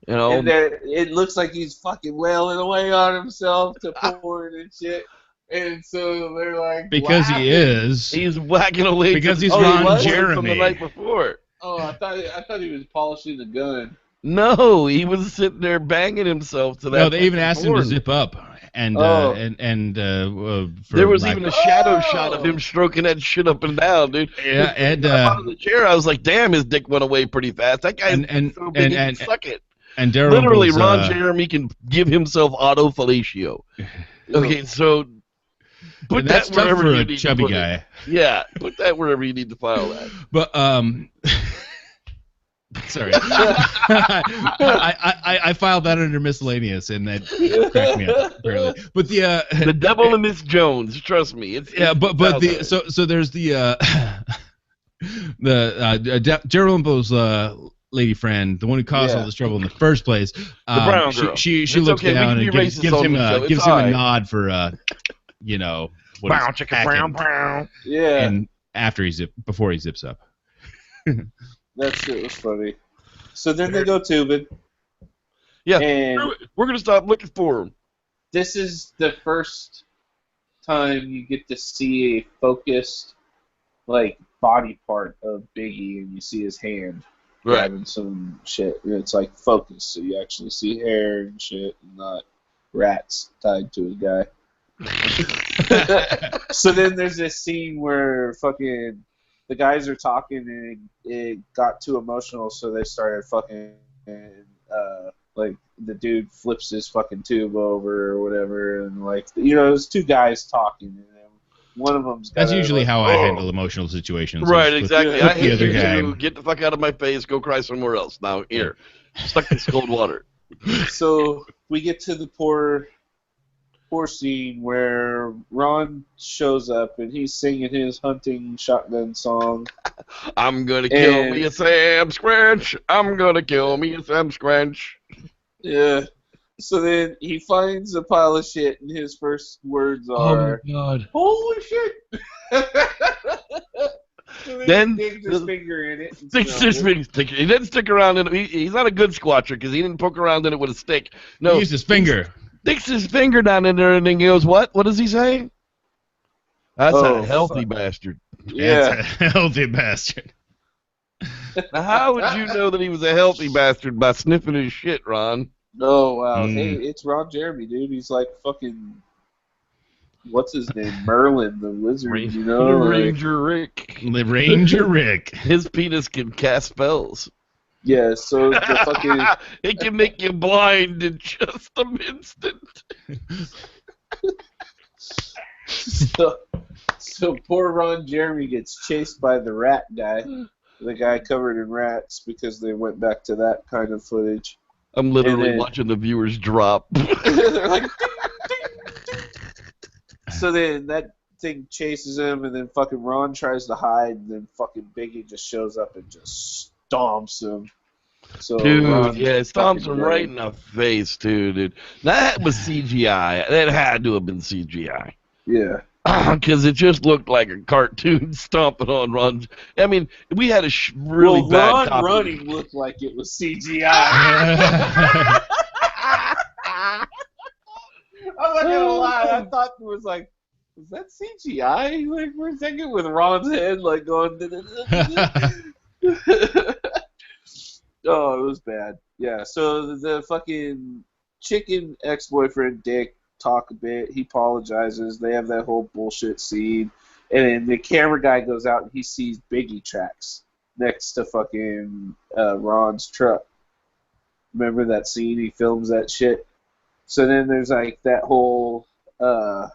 Speaker 4: You know,
Speaker 1: And it looks like he's fucking wailing away on himself to porn and shit. And so they're like,
Speaker 5: Because
Speaker 1: laughing.
Speaker 5: he is.
Speaker 4: he's whacking away
Speaker 5: Because he's
Speaker 1: he
Speaker 5: Ron
Speaker 1: was?
Speaker 5: Jeremy.
Speaker 4: from the night before.
Speaker 1: Oh, I thought he was polishing the gun.
Speaker 4: No, he was sitting there banging himself to that.
Speaker 5: No, they even asked him to
Speaker 4: porn.
Speaker 5: zip up, and
Speaker 1: Oh.
Speaker 5: for
Speaker 4: There was
Speaker 5: like-
Speaker 4: even a shadow shot of him stroking that shit up and down, dude.
Speaker 5: Yeah, and
Speaker 4: Out of the chair, I was like, "Damn, his dick went away pretty fast. That guy's
Speaker 5: And-
Speaker 4: so big, he
Speaker 5: and-
Speaker 4: can suck it."
Speaker 5: and Daryl
Speaker 4: Literally,
Speaker 5: was,
Speaker 4: Ron Jeremy can give himself autofellatio. Okay, so put
Speaker 5: and that's
Speaker 4: that
Speaker 5: tough
Speaker 4: wherever
Speaker 5: for
Speaker 4: you
Speaker 5: a
Speaker 4: need
Speaker 5: chubby
Speaker 4: to put
Speaker 5: guy.
Speaker 4: it. Yeah, put that wherever you need to file that.
Speaker 5: But sorry, I filed that under miscellaneous, and that cracked me up apparently. But
Speaker 4: The Devil and Miss Jones, trust me. It's
Speaker 5: but so there's the Dalrymple's lady friend, the one who caused all this trouble in the first place.
Speaker 4: The brown girl.
Speaker 5: She
Speaker 4: It's
Speaker 5: looks
Speaker 4: okay, we
Speaker 5: down
Speaker 4: can
Speaker 5: and
Speaker 4: be
Speaker 5: gives
Speaker 4: racist on
Speaker 5: him
Speaker 4: the show. It's
Speaker 5: gives him
Speaker 4: all
Speaker 5: a
Speaker 4: right.
Speaker 5: nod for what
Speaker 4: brown
Speaker 5: he's
Speaker 4: chicken,
Speaker 5: packing.
Speaker 4: brown.
Speaker 1: Yeah,
Speaker 5: And before he zips up.
Speaker 1: that shit was funny. So then they go tubing.
Speaker 4: Yeah,
Speaker 1: And
Speaker 4: we're gonna stop looking for him.
Speaker 1: this is the first time you get to see a focused, like, body part of Biggie, and you see his hand grabbing some shit. And it's like focused, so you actually see hair and shit, and not rats tied to a guy. So then there's this scene where fucking the guys are talking, and it got too emotional, so they started fucking, like, the dude flips his fucking tube over or whatever, and, like, there's two guys talking, and one of them's
Speaker 5: That's usually
Speaker 1: like,
Speaker 5: how I handle emotional situations.
Speaker 4: Right,
Speaker 5: Flip-
Speaker 4: exactly.
Speaker 5: flip
Speaker 4: I hate
Speaker 5: the other
Speaker 4: you
Speaker 5: guy.
Speaker 4: too. Get the fuck out of my face. Go cry somewhere else. Now, here. Stuck this cold water.
Speaker 1: So we get to the poor scene where Ron shows up and he's singing his hunting shotgun song.
Speaker 4: I'm gonna kill
Speaker 1: And-
Speaker 4: me a Sam Scratch. I'm gonna kill me a Sam Scratch.
Speaker 1: Yeah. So then he finds a pile of shit, and his first words are,
Speaker 4: God.
Speaker 1: "Holy shit!" So
Speaker 4: Then
Speaker 1: he digs his finger in it. And
Speaker 4: Sticks
Speaker 1: smells
Speaker 4: his
Speaker 1: it.
Speaker 4: big stick. He didn't stick around in it. He's not a good squatcher because he didn't poke around in it with a stick. No,
Speaker 5: He used his finger.
Speaker 4: sticks his finger down in there and then he goes, "What? What does he say?" That's
Speaker 1: Oh,
Speaker 4: a healthy
Speaker 1: fuck.
Speaker 4: bastard.
Speaker 1: Yeah.
Speaker 5: That's a healthy bastard.
Speaker 4: Now, how would you know that he was a healthy bastard by sniffing his shit, Ron?
Speaker 1: Oh, wow.
Speaker 5: Mm.
Speaker 1: Hey, it's Ron Jeremy, dude. He's like fucking... What's his name? Merlin, the wizard, you know? Like,
Speaker 4: Ranger Rick.
Speaker 5: The Ranger Rick.
Speaker 4: His penis can cast spells.
Speaker 1: yeah, so the fucking...
Speaker 4: It can make you blind in just an instant.
Speaker 1: So poor Ron Jeremy gets chased by the rat guy. The guy covered in rats because they went back to that kind of footage.
Speaker 4: I'm literally
Speaker 1: And then-
Speaker 4: watching the viewers drop.
Speaker 1: They're like... ding, ding, ding. So then that thing chases him, and then fucking Ron tries to hide, and then fucking Biggie just shows up and just stomps him. So
Speaker 4: Dude,
Speaker 1: Ron's
Speaker 4: yeah, it stomps
Speaker 1: fucking
Speaker 4: him right
Speaker 1: dead.
Speaker 4: in the face, too, dude. That was CGI. That had to have been CGI.
Speaker 1: Yeah.
Speaker 4: Because it just looked like a cartoon stomping on Ron. I mean, we had a really
Speaker 1: Well,
Speaker 4: bad
Speaker 1: Ron
Speaker 4: copy.
Speaker 1: running looked like it was CGI. I'm not gonna lie, I thought it was like, is that CGI? Like, for a second with Ron's head, like, going... Oh, it was bad. Yeah, so the fucking chicken ex-boyfriend, Dick, talk a bit. He apologizes. They have that whole bullshit scene. And then the camera guy goes out and he sees Biggie tracks next to fucking Ron's truck. Remember that scene? He films that shit. So then there's like that whole, I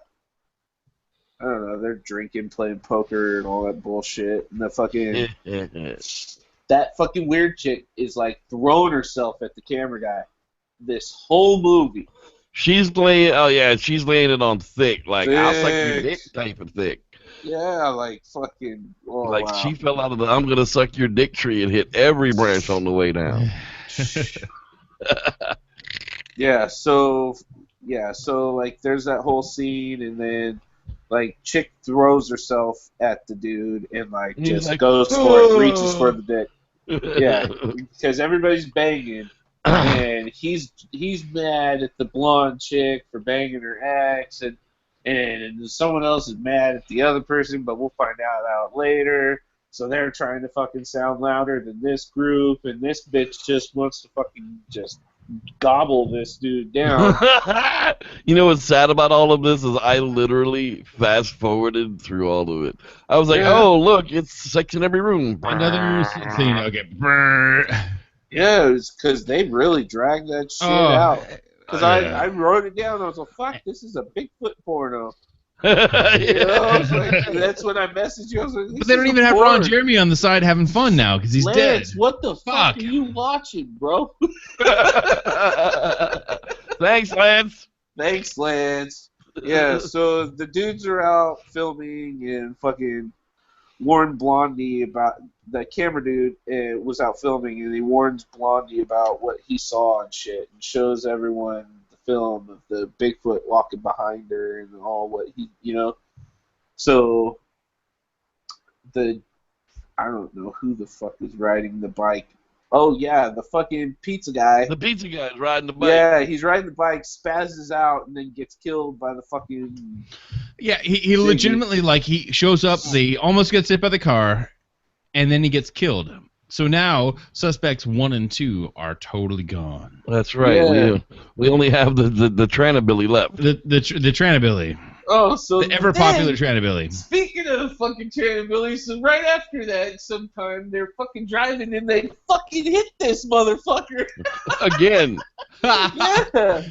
Speaker 1: don't know, they're drinking, playing poker and all that bullshit. And the fucking, that fucking weird chick is like throwing herself at the camera guy this whole movie.
Speaker 4: She's laying it on thick, like I'll suck your
Speaker 1: Thick.
Speaker 4: dick type of thick.
Speaker 1: Yeah, like fucking. Oh
Speaker 4: Like
Speaker 1: wow.
Speaker 4: she fell out of the "I'm gonna suck your dick" tree and hit every branch on the way down.
Speaker 1: So like there's that whole scene, and then like chick throws herself at the dude and like
Speaker 4: And he's
Speaker 1: just
Speaker 4: like,
Speaker 1: goes for it, reaches for the dick. Yeah,
Speaker 4: "Oh."
Speaker 1: because everybody's banging, and he's mad at the blonde chick for banging her ex, and someone else is mad at the other person, but we'll find out later. So they're trying to fucking sound louder than this group, and this bitch just wants to fucking just gobble this dude down.
Speaker 4: You know what's sad about all of this is I literally fast forwarded through all of it. I was like,
Speaker 1: Yeah.
Speaker 4: oh look, it's sex in every room.
Speaker 5: Another scene. Okay. Brrr.
Speaker 1: Yeah, it's because they really dragged that shit out. Because
Speaker 5: yeah.
Speaker 1: I wrote it down. I was like, fuck, this is a Bigfoot porno.
Speaker 4: Yeah.
Speaker 1: You know, I was like, that's when I messaged you. I was like,
Speaker 5: But they don't even have Ron Jeremy on the side having fun now because he's
Speaker 1: Lance,
Speaker 5: dead.
Speaker 1: what the fuck
Speaker 5: Fuck.
Speaker 1: are you watching, bro?
Speaker 4: Thanks, Lance.
Speaker 1: Thanks, Lance. Yeah, so the dudes are out filming and fucking warned Blondie about the camera dude was out filming, and he warns Blondie about what he saw and shit, and shows everyone the film of the Bigfoot walking behind her and all what he, So I don't know who the fuck is riding the bike. Oh yeah, the fucking pizza guy.
Speaker 4: The pizza guy's riding the bike.
Speaker 1: Yeah, he's riding the bike, spazzes out, and then gets killed by the fucking.
Speaker 5: Yeah, he legitimately, like, he shows up, he almost gets hit by the car, and then he gets killed. So now, suspects 1 and 2 are totally gone.
Speaker 4: That's right.
Speaker 1: Yeah.
Speaker 4: We only have the Tranabilly left.
Speaker 5: The Tranabilly.
Speaker 1: Oh, so
Speaker 5: The ever-popular Tranabilly.
Speaker 1: Speaking of fucking Tranabilly, so right after that, sometime they're fucking driving and they fucking hit this motherfucker.
Speaker 4: Again.
Speaker 1: Yeah.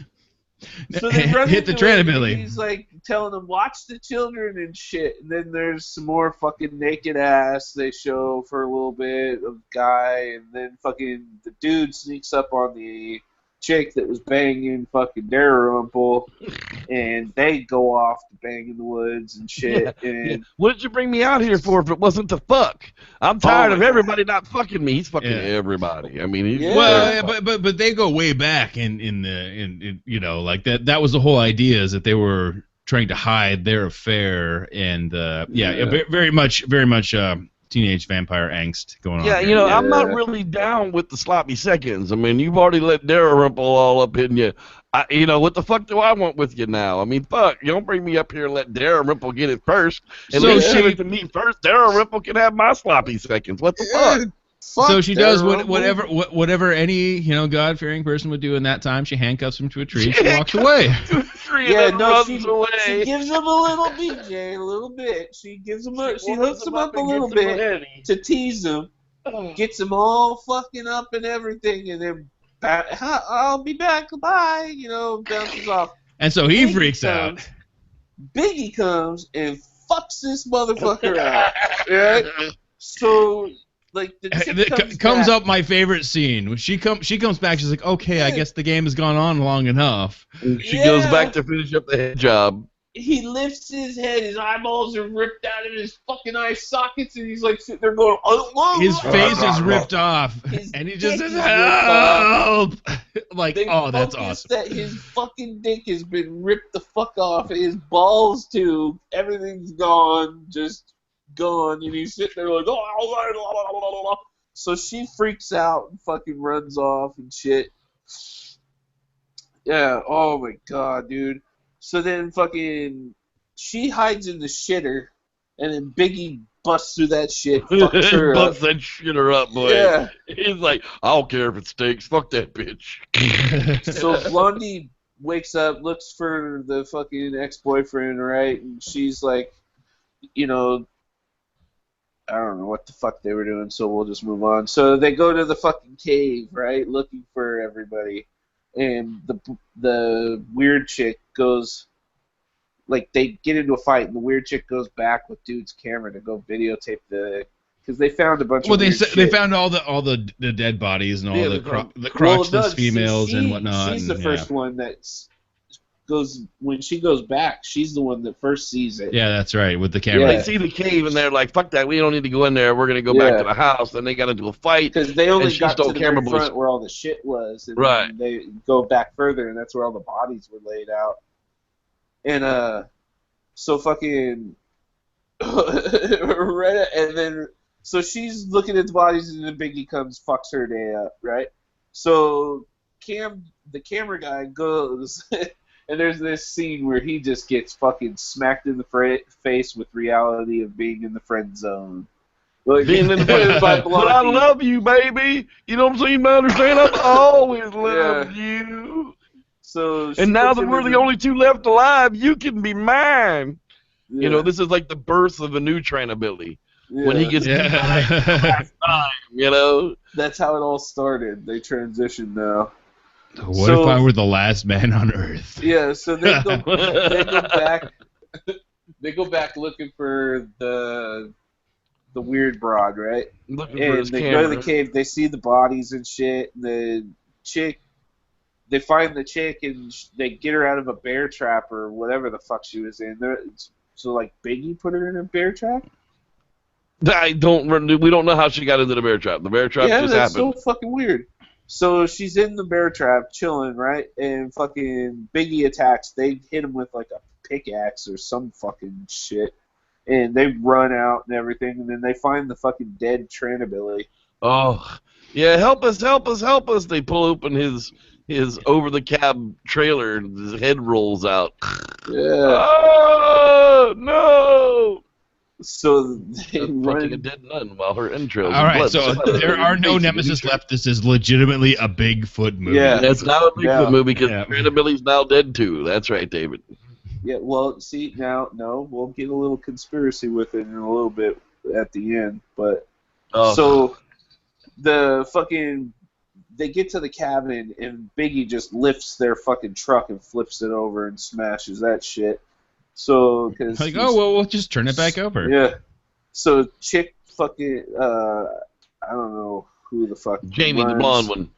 Speaker 1: So they run
Speaker 5: Hit the
Speaker 1: into him, and
Speaker 5: Tranabilly.
Speaker 1: he's like telling them, watch the children and shit. And then there's some more fucking naked ass they show for a little bit of guy. And then fucking the dude sneaks up on the chick that was banging fucking Dalrymple. And they go off to bang in the woods and shit.
Speaker 4: Yeah.
Speaker 1: And
Speaker 4: What did you bring me out here for if it wasn't to fuck? I'm tired of everybody not fucking me. He's fucking everybody. I mean, he's
Speaker 5: Well, but they go way back in you know, like that was the whole idea, is that they were trying to hide their affair, and very much teenage vampire angst going on.
Speaker 4: Yeah,
Speaker 5: here.
Speaker 4: you know, I'm not really down with the sloppy seconds. I mean, you've already let Dalrymple all up in you. What the fuck do I want with you now? I mean, fuck, you don't bring me up here and let Dalrymple get it first. And
Speaker 5: So
Speaker 4: then give it to me first. Dalrymple can have my sloppy seconds. What the fuck?
Speaker 5: So she does
Speaker 1: Dalrymple.
Speaker 5: whatever any God-fearing person would do in that time. She handcuffs him to a tree. She walks away.
Speaker 1: Yeah, no,
Speaker 4: runs
Speaker 1: she
Speaker 4: away.
Speaker 1: gives him a little BJ, a little bit. She gives him she hooks him up a
Speaker 4: and
Speaker 1: little
Speaker 4: gets him
Speaker 1: bit
Speaker 4: ready.
Speaker 1: to tease him, gets him all fucking up and everything, and then I'll be back, bye, bounces off.
Speaker 5: And so he freaks out.
Speaker 1: Biggie comes and fucks this motherfucker out. Right? So, like, the chick
Speaker 5: comes
Speaker 1: back.
Speaker 5: up my favorite scene. When she comes back, she's like, okay, I guess the game has gone on long enough.
Speaker 4: She goes back to finish up the head job.
Speaker 1: He lifts his head, his eyeballs are ripped out of his fucking eye sockets, and he's like sitting there going, oh,
Speaker 5: His face is ripped off,
Speaker 1: His
Speaker 5: and he just
Speaker 1: dick
Speaker 5: says,
Speaker 1: is ripped off.
Speaker 5: help! Like,
Speaker 1: They
Speaker 5: oh, that's
Speaker 1: focus
Speaker 5: awesome.
Speaker 1: that his fucking dick has been ripped the fuck off, his balls too, everything's gone, just gone, and he's sitting there like, oh. So she freaks out and fucking runs off and shit. Yeah, oh my god, dude. So then fucking she hides in the shitter, and then Biggie busts through that shit, fucks her up.
Speaker 4: Busts that shitter up, boy.
Speaker 1: Yeah.
Speaker 4: He's like, I don't care if it stinks. Fuck that bitch.
Speaker 1: So Blondie wakes up, looks for the fucking ex-boyfriend, right? And she's like, I don't know what the fuck they were doing, so we'll just move on. So they go to the fucking cave, right, looking for everybody. And the weird chick goes, like, they get into a fight, and the weird chick goes back with dude's camera to go videotape because they found a bunch of weird shit.
Speaker 5: They found all the dead bodies and all the crotchless females and whatnot.
Speaker 1: She's the first one that when she goes back, she's the one that first sees it.
Speaker 5: Yeah, that's right, with the camera.
Speaker 4: They see the cave and they're like, "Fuck that! We don't need to go in there. We're gonna go back to the house." Then they got into a fight
Speaker 1: because they only
Speaker 4: and
Speaker 1: got to the
Speaker 4: camera
Speaker 1: very front where all the shit was, and
Speaker 4: Right.
Speaker 1: then they go back further, and that's where all the bodies were laid out. And so fucking right, and then so she's looking at the bodies, and then Biggie comes, fucks her day up, right? So the camera guy goes. And there's this scene where he just gets fucking smacked in the face with reality of being in the friend zone. Like,
Speaker 4: being in the but I love you, baby. You know what I'm saying? I understand. I've always loved you.
Speaker 1: So
Speaker 4: and now that we're the only two left alive, you can be mine.
Speaker 1: Yeah.
Speaker 4: You know, this is like the birth of a new trainability.
Speaker 1: Yeah.
Speaker 4: When he gets last time, you know?
Speaker 1: That's how it all started. They transitioned now.
Speaker 5: What if I were the last man on Earth?
Speaker 1: Yeah, so they go back. They go back looking for the weird broad, right?
Speaker 4: Looking
Speaker 1: and
Speaker 4: for his
Speaker 1: they
Speaker 4: camera.
Speaker 1: go to the cave. They see the bodies and shit. And the chick, they find the chick and they get her out of a bear trap or whatever the fuck she was in. So like Biggie put her in a bear trap.
Speaker 4: We don't know how she got into the bear trap. The bear trap just
Speaker 1: that's
Speaker 4: happened.
Speaker 1: so fucking weird. So she's in the bear trap, chilling, right? And fucking Biggie attacks. They hit him with like a pickaxe or some fucking shit. And they run out and everything. And then they find the fucking dead Tranabilly.
Speaker 4: Oh, yeah, help us, help us, help us. They pull open his over-the-cab trailer and his head rolls out.
Speaker 1: Yeah.
Speaker 4: Oh, no!
Speaker 1: So they
Speaker 4: fucking a dead nun while her entrails.
Speaker 5: All right, so there are no nemesis left. This is legitimately a Bigfoot movie.
Speaker 1: Yeah,
Speaker 4: it's now a Bigfoot movie because
Speaker 5: yeah.
Speaker 4: Tranabilly's now dead too. That's right, David.
Speaker 1: Yeah, well, see, now, no, we'll get a little conspiracy with it in a little bit at the end, but so the fucking they get to the cabin and Biggie just lifts their fucking truck and flips it over and smashes that shit. So, because
Speaker 5: like, oh well, we'll just turn it back over.
Speaker 1: Yeah. So chick fucking I don't know who the fuck
Speaker 4: Jamie, the blonde one.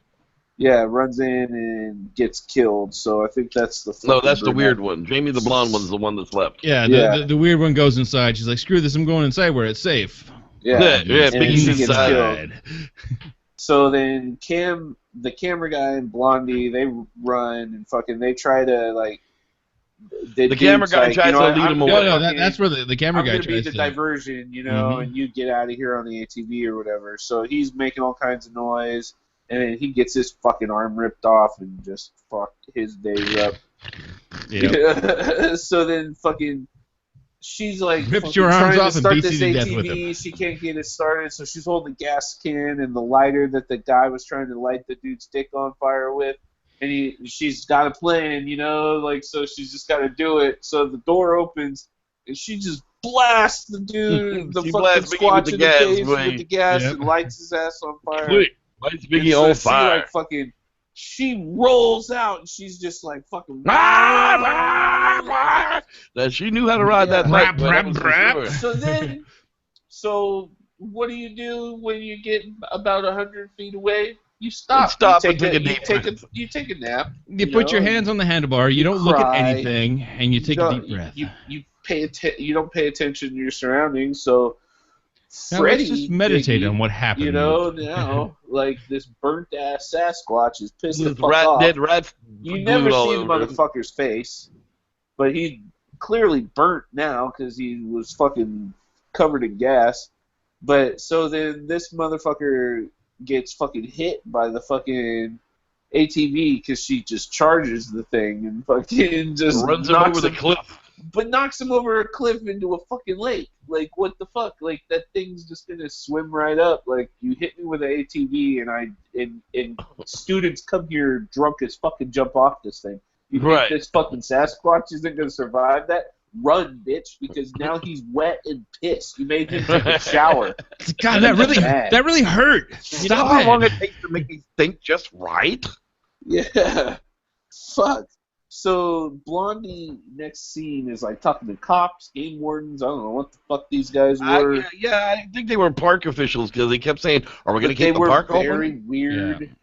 Speaker 1: Yeah, runs in and gets killed. So I think that's the
Speaker 4: no, that's the weird one. Jamie, the blonde one's the one that's left.
Speaker 5: Yeah, the weird one goes inside. She's like, screw this, I'm going inside where it's safe.
Speaker 1: Yeah,
Speaker 4: Biggie's
Speaker 1: inside. So then the camera guy and Blondie, they run and fucking they try to like.
Speaker 4: The camera guy tries to lead him away.
Speaker 5: No, that's where the camera guy tries to.
Speaker 1: I'm gonna be the diversion, you know, and you get out of here on the ATV or whatever. So he's making all kinds of noise, and then he gets his fucking arm ripped off and just fuck his days up.
Speaker 5: Yep.
Speaker 1: So then fucking she's like
Speaker 5: rips your arms off and beats you to death with them.
Speaker 1: She can't get it started, so she's holding the gas can and the lighter that the guy was trying to light the dude's dick on fire with. And she's got a plan, you know, like, so she's just got to do it. So the door opens, and she just blasts the dude, the fucking squatch in the face with the gas and lights his ass on fire.
Speaker 4: Lights Biggie on fire.
Speaker 1: Like, fucking, she rolls out, and she's just like, fucking...
Speaker 4: That she knew how to ride that bike.
Speaker 1: So what do you do when you get about 100 feet away? You stop.
Speaker 4: You take a
Speaker 1: nap.
Speaker 5: You put your hands on the handlebar. You don't look at anything, and you take a deep breath.
Speaker 1: You don't pay attention to your surroundings. So Freddy,
Speaker 5: let's just meditate on what happened.
Speaker 1: You know, now like this burnt ass Sasquatch is pissed the fuck off.
Speaker 4: Dead rat.
Speaker 1: You never see the motherfucker's face, but he clearly burnt now because he was fucking covered in gas. But so then this motherfucker gets fucking hit by the fucking ATV because she just charges the thing and fucking just
Speaker 4: runs him over the cliff.
Speaker 1: But knocks him over a cliff into a fucking lake. Like, what the fuck? Like, that thing's just gonna swim right up. Like, you hit me with an ATV and students come here drunk as fucking jump off this thing. You think this fucking Sasquatch isn't gonna survive that? Run, bitch, because now he's wet and pissed. You made him take a shower.
Speaker 5: God, that really hurt.
Speaker 4: You know how long it takes to make me think just right?
Speaker 1: Yeah. Fuck. So Blondie next scene is like talking to cops, game wardens. I don't know what the fuck these guys were.
Speaker 4: I think they were park officials because they kept saying, "Are we going to keep the park open?"
Speaker 1: They were very weird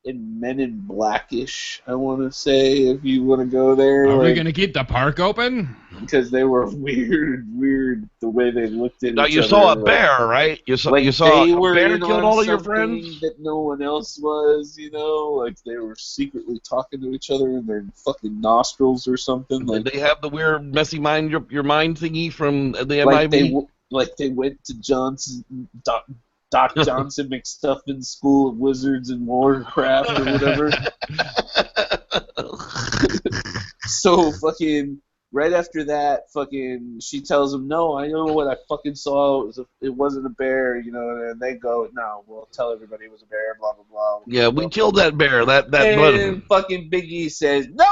Speaker 1: and Men in Blackish, I want to say, if you want to go there.
Speaker 5: Are we
Speaker 1: like,
Speaker 5: gonna keep the park open?
Speaker 1: because they were weird the way they looked at
Speaker 4: Now
Speaker 1: each
Speaker 4: you
Speaker 1: other.
Speaker 4: saw a
Speaker 1: like-
Speaker 4: bear, right? You saw
Speaker 1: Like they
Speaker 4: a
Speaker 1: were
Speaker 4: bear
Speaker 1: in
Speaker 4: killed
Speaker 1: on
Speaker 4: all of your
Speaker 1: something
Speaker 4: friends.
Speaker 1: that no one else was, like they were secretly talking to each other in their fucking nostrils or something.
Speaker 4: Did
Speaker 1: Like
Speaker 4: they have the weird messy mind your mind thingy from the
Speaker 1: like
Speaker 4: MIB?
Speaker 1: they went to Doc Johnson McStuffins School of Wizards and Warcraft or whatever. So fucking right after that, fucking she tells him, "No, I know what I fucking saw. It wasn't a bear, And they go, "No, we'll tell everybody it was a bear." Blah blah blah.
Speaker 4: Yeah, we killed that bear. That
Speaker 1: And
Speaker 4: bud
Speaker 1: fucking Biggie says, "Nope,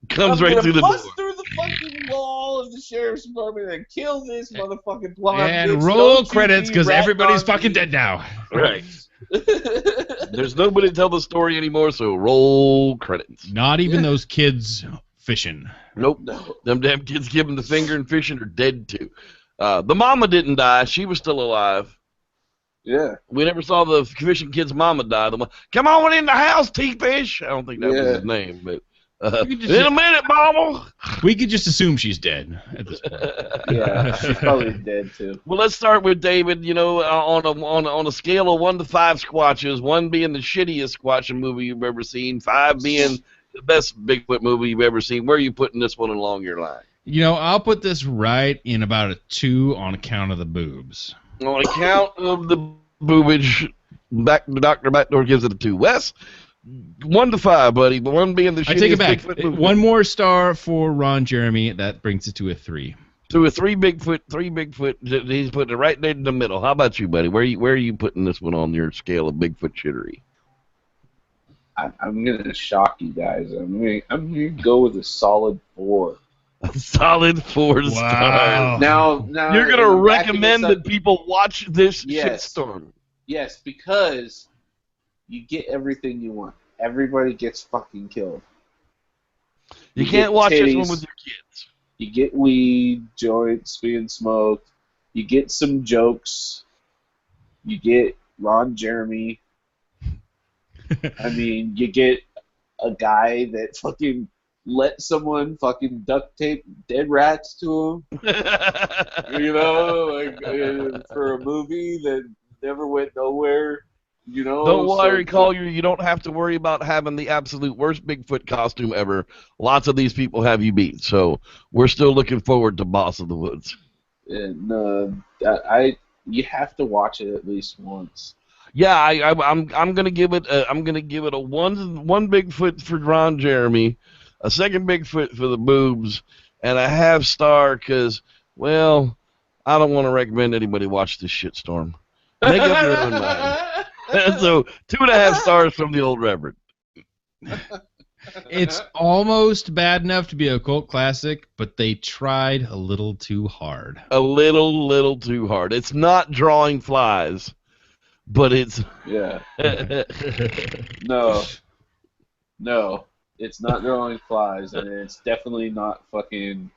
Speaker 4: comes
Speaker 1: I'm
Speaker 4: right
Speaker 1: gonna
Speaker 4: through the
Speaker 1: bust
Speaker 4: door.
Speaker 1: through the fucking wall of the sheriff's department and kill this motherfucking blonde
Speaker 5: And
Speaker 1: bitch.
Speaker 5: roll
Speaker 1: Don't you
Speaker 5: credits
Speaker 1: be
Speaker 5: because
Speaker 1: ratting
Speaker 5: everybody's
Speaker 1: on
Speaker 5: fucking
Speaker 1: me."
Speaker 5: dead now.
Speaker 4: Right. There's nobody to tell the story anymore, so roll credits.
Speaker 5: Not even those kids fishing.
Speaker 4: Nope.
Speaker 1: No.
Speaker 4: Them damn kids giving the finger and fishing are dead too. The mama didn't die. She was still alive.
Speaker 1: Yeah.
Speaker 4: We never saw the fishing kid's mama die. Come on in the house, T-Fish. I don't think that was
Speaker 1: Yeah.
Speaker 4: his name, but
Speaker 5: You could just-
Speaker 4: in a minute, mama.
Speaker 5: We could just assume she's dead at this point.
Speaker 1: Yeah, she's probably dead too.
Speaker 4: Well, let's start with David. On a scale of 1 to 5 squatches, 1 being the shittiest squatching movie you've ever seen, 5 being the best Bigfoot movie you've ever seen. Where are you putting this one along your line?
Speaker 5: I'll put this right in about a 2 on account of the boobs.
Speaker 4: On account of the boobage, Dr. Backdoor gives it a 2. Wes, 1 to 5, buddy. But 1 being the shittiest
Speaker 5: I take it back.
Speaker 4: Bigfoot movie.
Speaker 5: 1 more star for Ron Jeremy. That brings it to a 3.
Speaker 4: To a 3 Bigfoot. He's putting it right there in the middle. How about you, buddy? Where are you putting this one on your scale of Bigfoot shittery?
Speaker 1: I'm gonna shock you guys. I'm gonna go with a solid 4.
Speaker 4: A solid 4 stars.
Speaker 1: Now
Speaker 4: You're gonna
Speaker 1: and I'm backing
Speaker 4: recommend
Speaker 1: this up-
Speaker 4: that people watch this
Speaker 1: Yes.
Speaker 4: shitstorm?
Speaker 1: Yes, because you get everything you want. Everybody gets fucking killed.
Speaker 4: You
Speaker 1: You
Speaker 4: can't
Speaker 1: get
Speaker 4: watch this
Speaker 1: titties.
Speaker 4: one with your kids.
Speaker 1: You get weed, joints being smoked. You get some jokes. You get Ron Jeremy. I mean, you get a guy that fucking let someone fucking duct tape dead rats to him. For a movie that never went nowhere.
Speaker 4: Don't worry,
Speaker 1: so-
Speaker 4: Collier. You don't have to worry about having the absolute worst Bigfoot costume ever. Lots of these people have you beat. So we're still looking forward to Boss of the Woods.
Speaker 1: And you have to watch it at least once.
Speaker 4: Yeah, I'm gonna give it a 1 Bigfoot for Ron Jeremy, a 2nd Bigfoot for the boobs, and a 1/2 star because, well, I don't want to recommend anybody watch this shitstorm. Make up your own mind. So 2.5 stars from the old Reverend.
Speaker 5: It's almost bad enough to be a cult classic, but they tried a little too hard.
Speaker 4: A little too hard. It's not drawing flies, but it's
Speaker 1: Yeah. No, it's not drawing flies, and it's definitely not fucking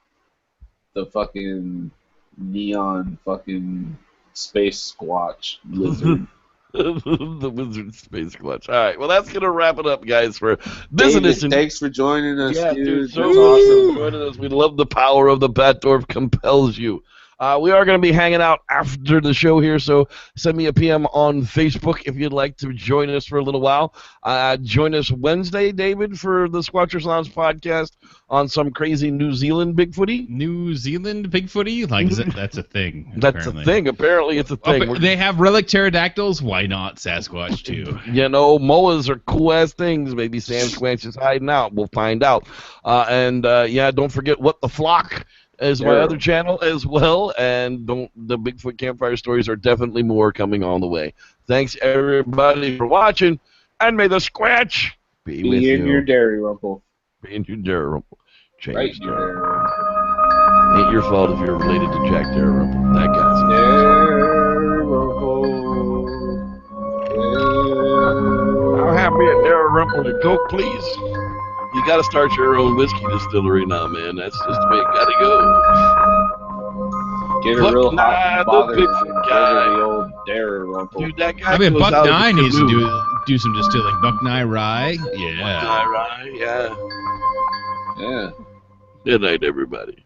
Speaker 1: the fucking neon fucking space squatch lizard.
Speaker 4: the Wizard Space Clutch. All right, well, that's gonna wrap it up, guys, for this
Speaker 1: David,
Speaker 4: edition.
Speaker 1: thanks for joining us,
Speaker 4: Yeah,
Speaker 1: dude.
Speaker 4: That's
Speaker 1: That's
Speaker 4: awesome.
Speaker 1: awesome.
Speaker 4: Joining us. We love the power of the Batdorf compels you. We are going to be hanging out after the show here, so send me a PM on Facebook if you'd like to join us for a little while. Join us Wednesday, David, for the Squatchers Lounge podcast on some crazy New Zealand Bigfooty.
Speaker 5: New Zealand Bigfooty? Like, that's a thing.
Speaker 4: That's
Speaker 5: apparently.
Speaker 4: a thing. Apparently, it's a
Speaker 5: Oh,
Speaker 4: thing.
Speaker 5: but they have relic pterodactyls. Why not Sasquatch too?
Speaker 4: Moas are cool-ass things. Maybe Sam Squanch is hiding out. We'll find out. Don't forget What the Flock is my other channel as well. And the Bigfoot Campfire Stories are definitely more coming on the way. Thanks, everybody, for watching. And may the Squatch be with
Speaker 1: Be in
Speaker 4: you.
Speaker 1: your dairy rumple.
Speaker 4: Be in your Dalrymple.
Speaker 1: Right in your dairy rumple.
Speaker 4: Ain't your fault if you're related to Jack Dalrymple. That guy's
Speaker 1: Dairy rumple.
Speaker 4: I'll have me a Dalrymple and Coke, please. You got to start your own whiskey distillery now, man. That's just the way it got to go.
Speaker 1: Get a
Speaker 4: Buck
Speaker 1: real
Speaker 4: Nye,
Speaker 1: hot
Speaker 4: the
Speaker 1: bother
Speaker 4: Bigfoot
Speaker 1: and
Speaker 4: guy.
Speaker 1: deliver the old dairy rumple.
Speaker 4: Dude, that guy
Speaker 5: I mean,
Speaker 4: goes
Speaker 5: Buck
Speaker 4: out of the
Speaker 5: Nye needs to
Speaker 4: canoe.
Speaker 5: do some distilling. Buckeye Rye. Yeah.
Speaker 4: All right, yeah.
Speaker 1: Yeah.
Speaker 4: Good night, everybody.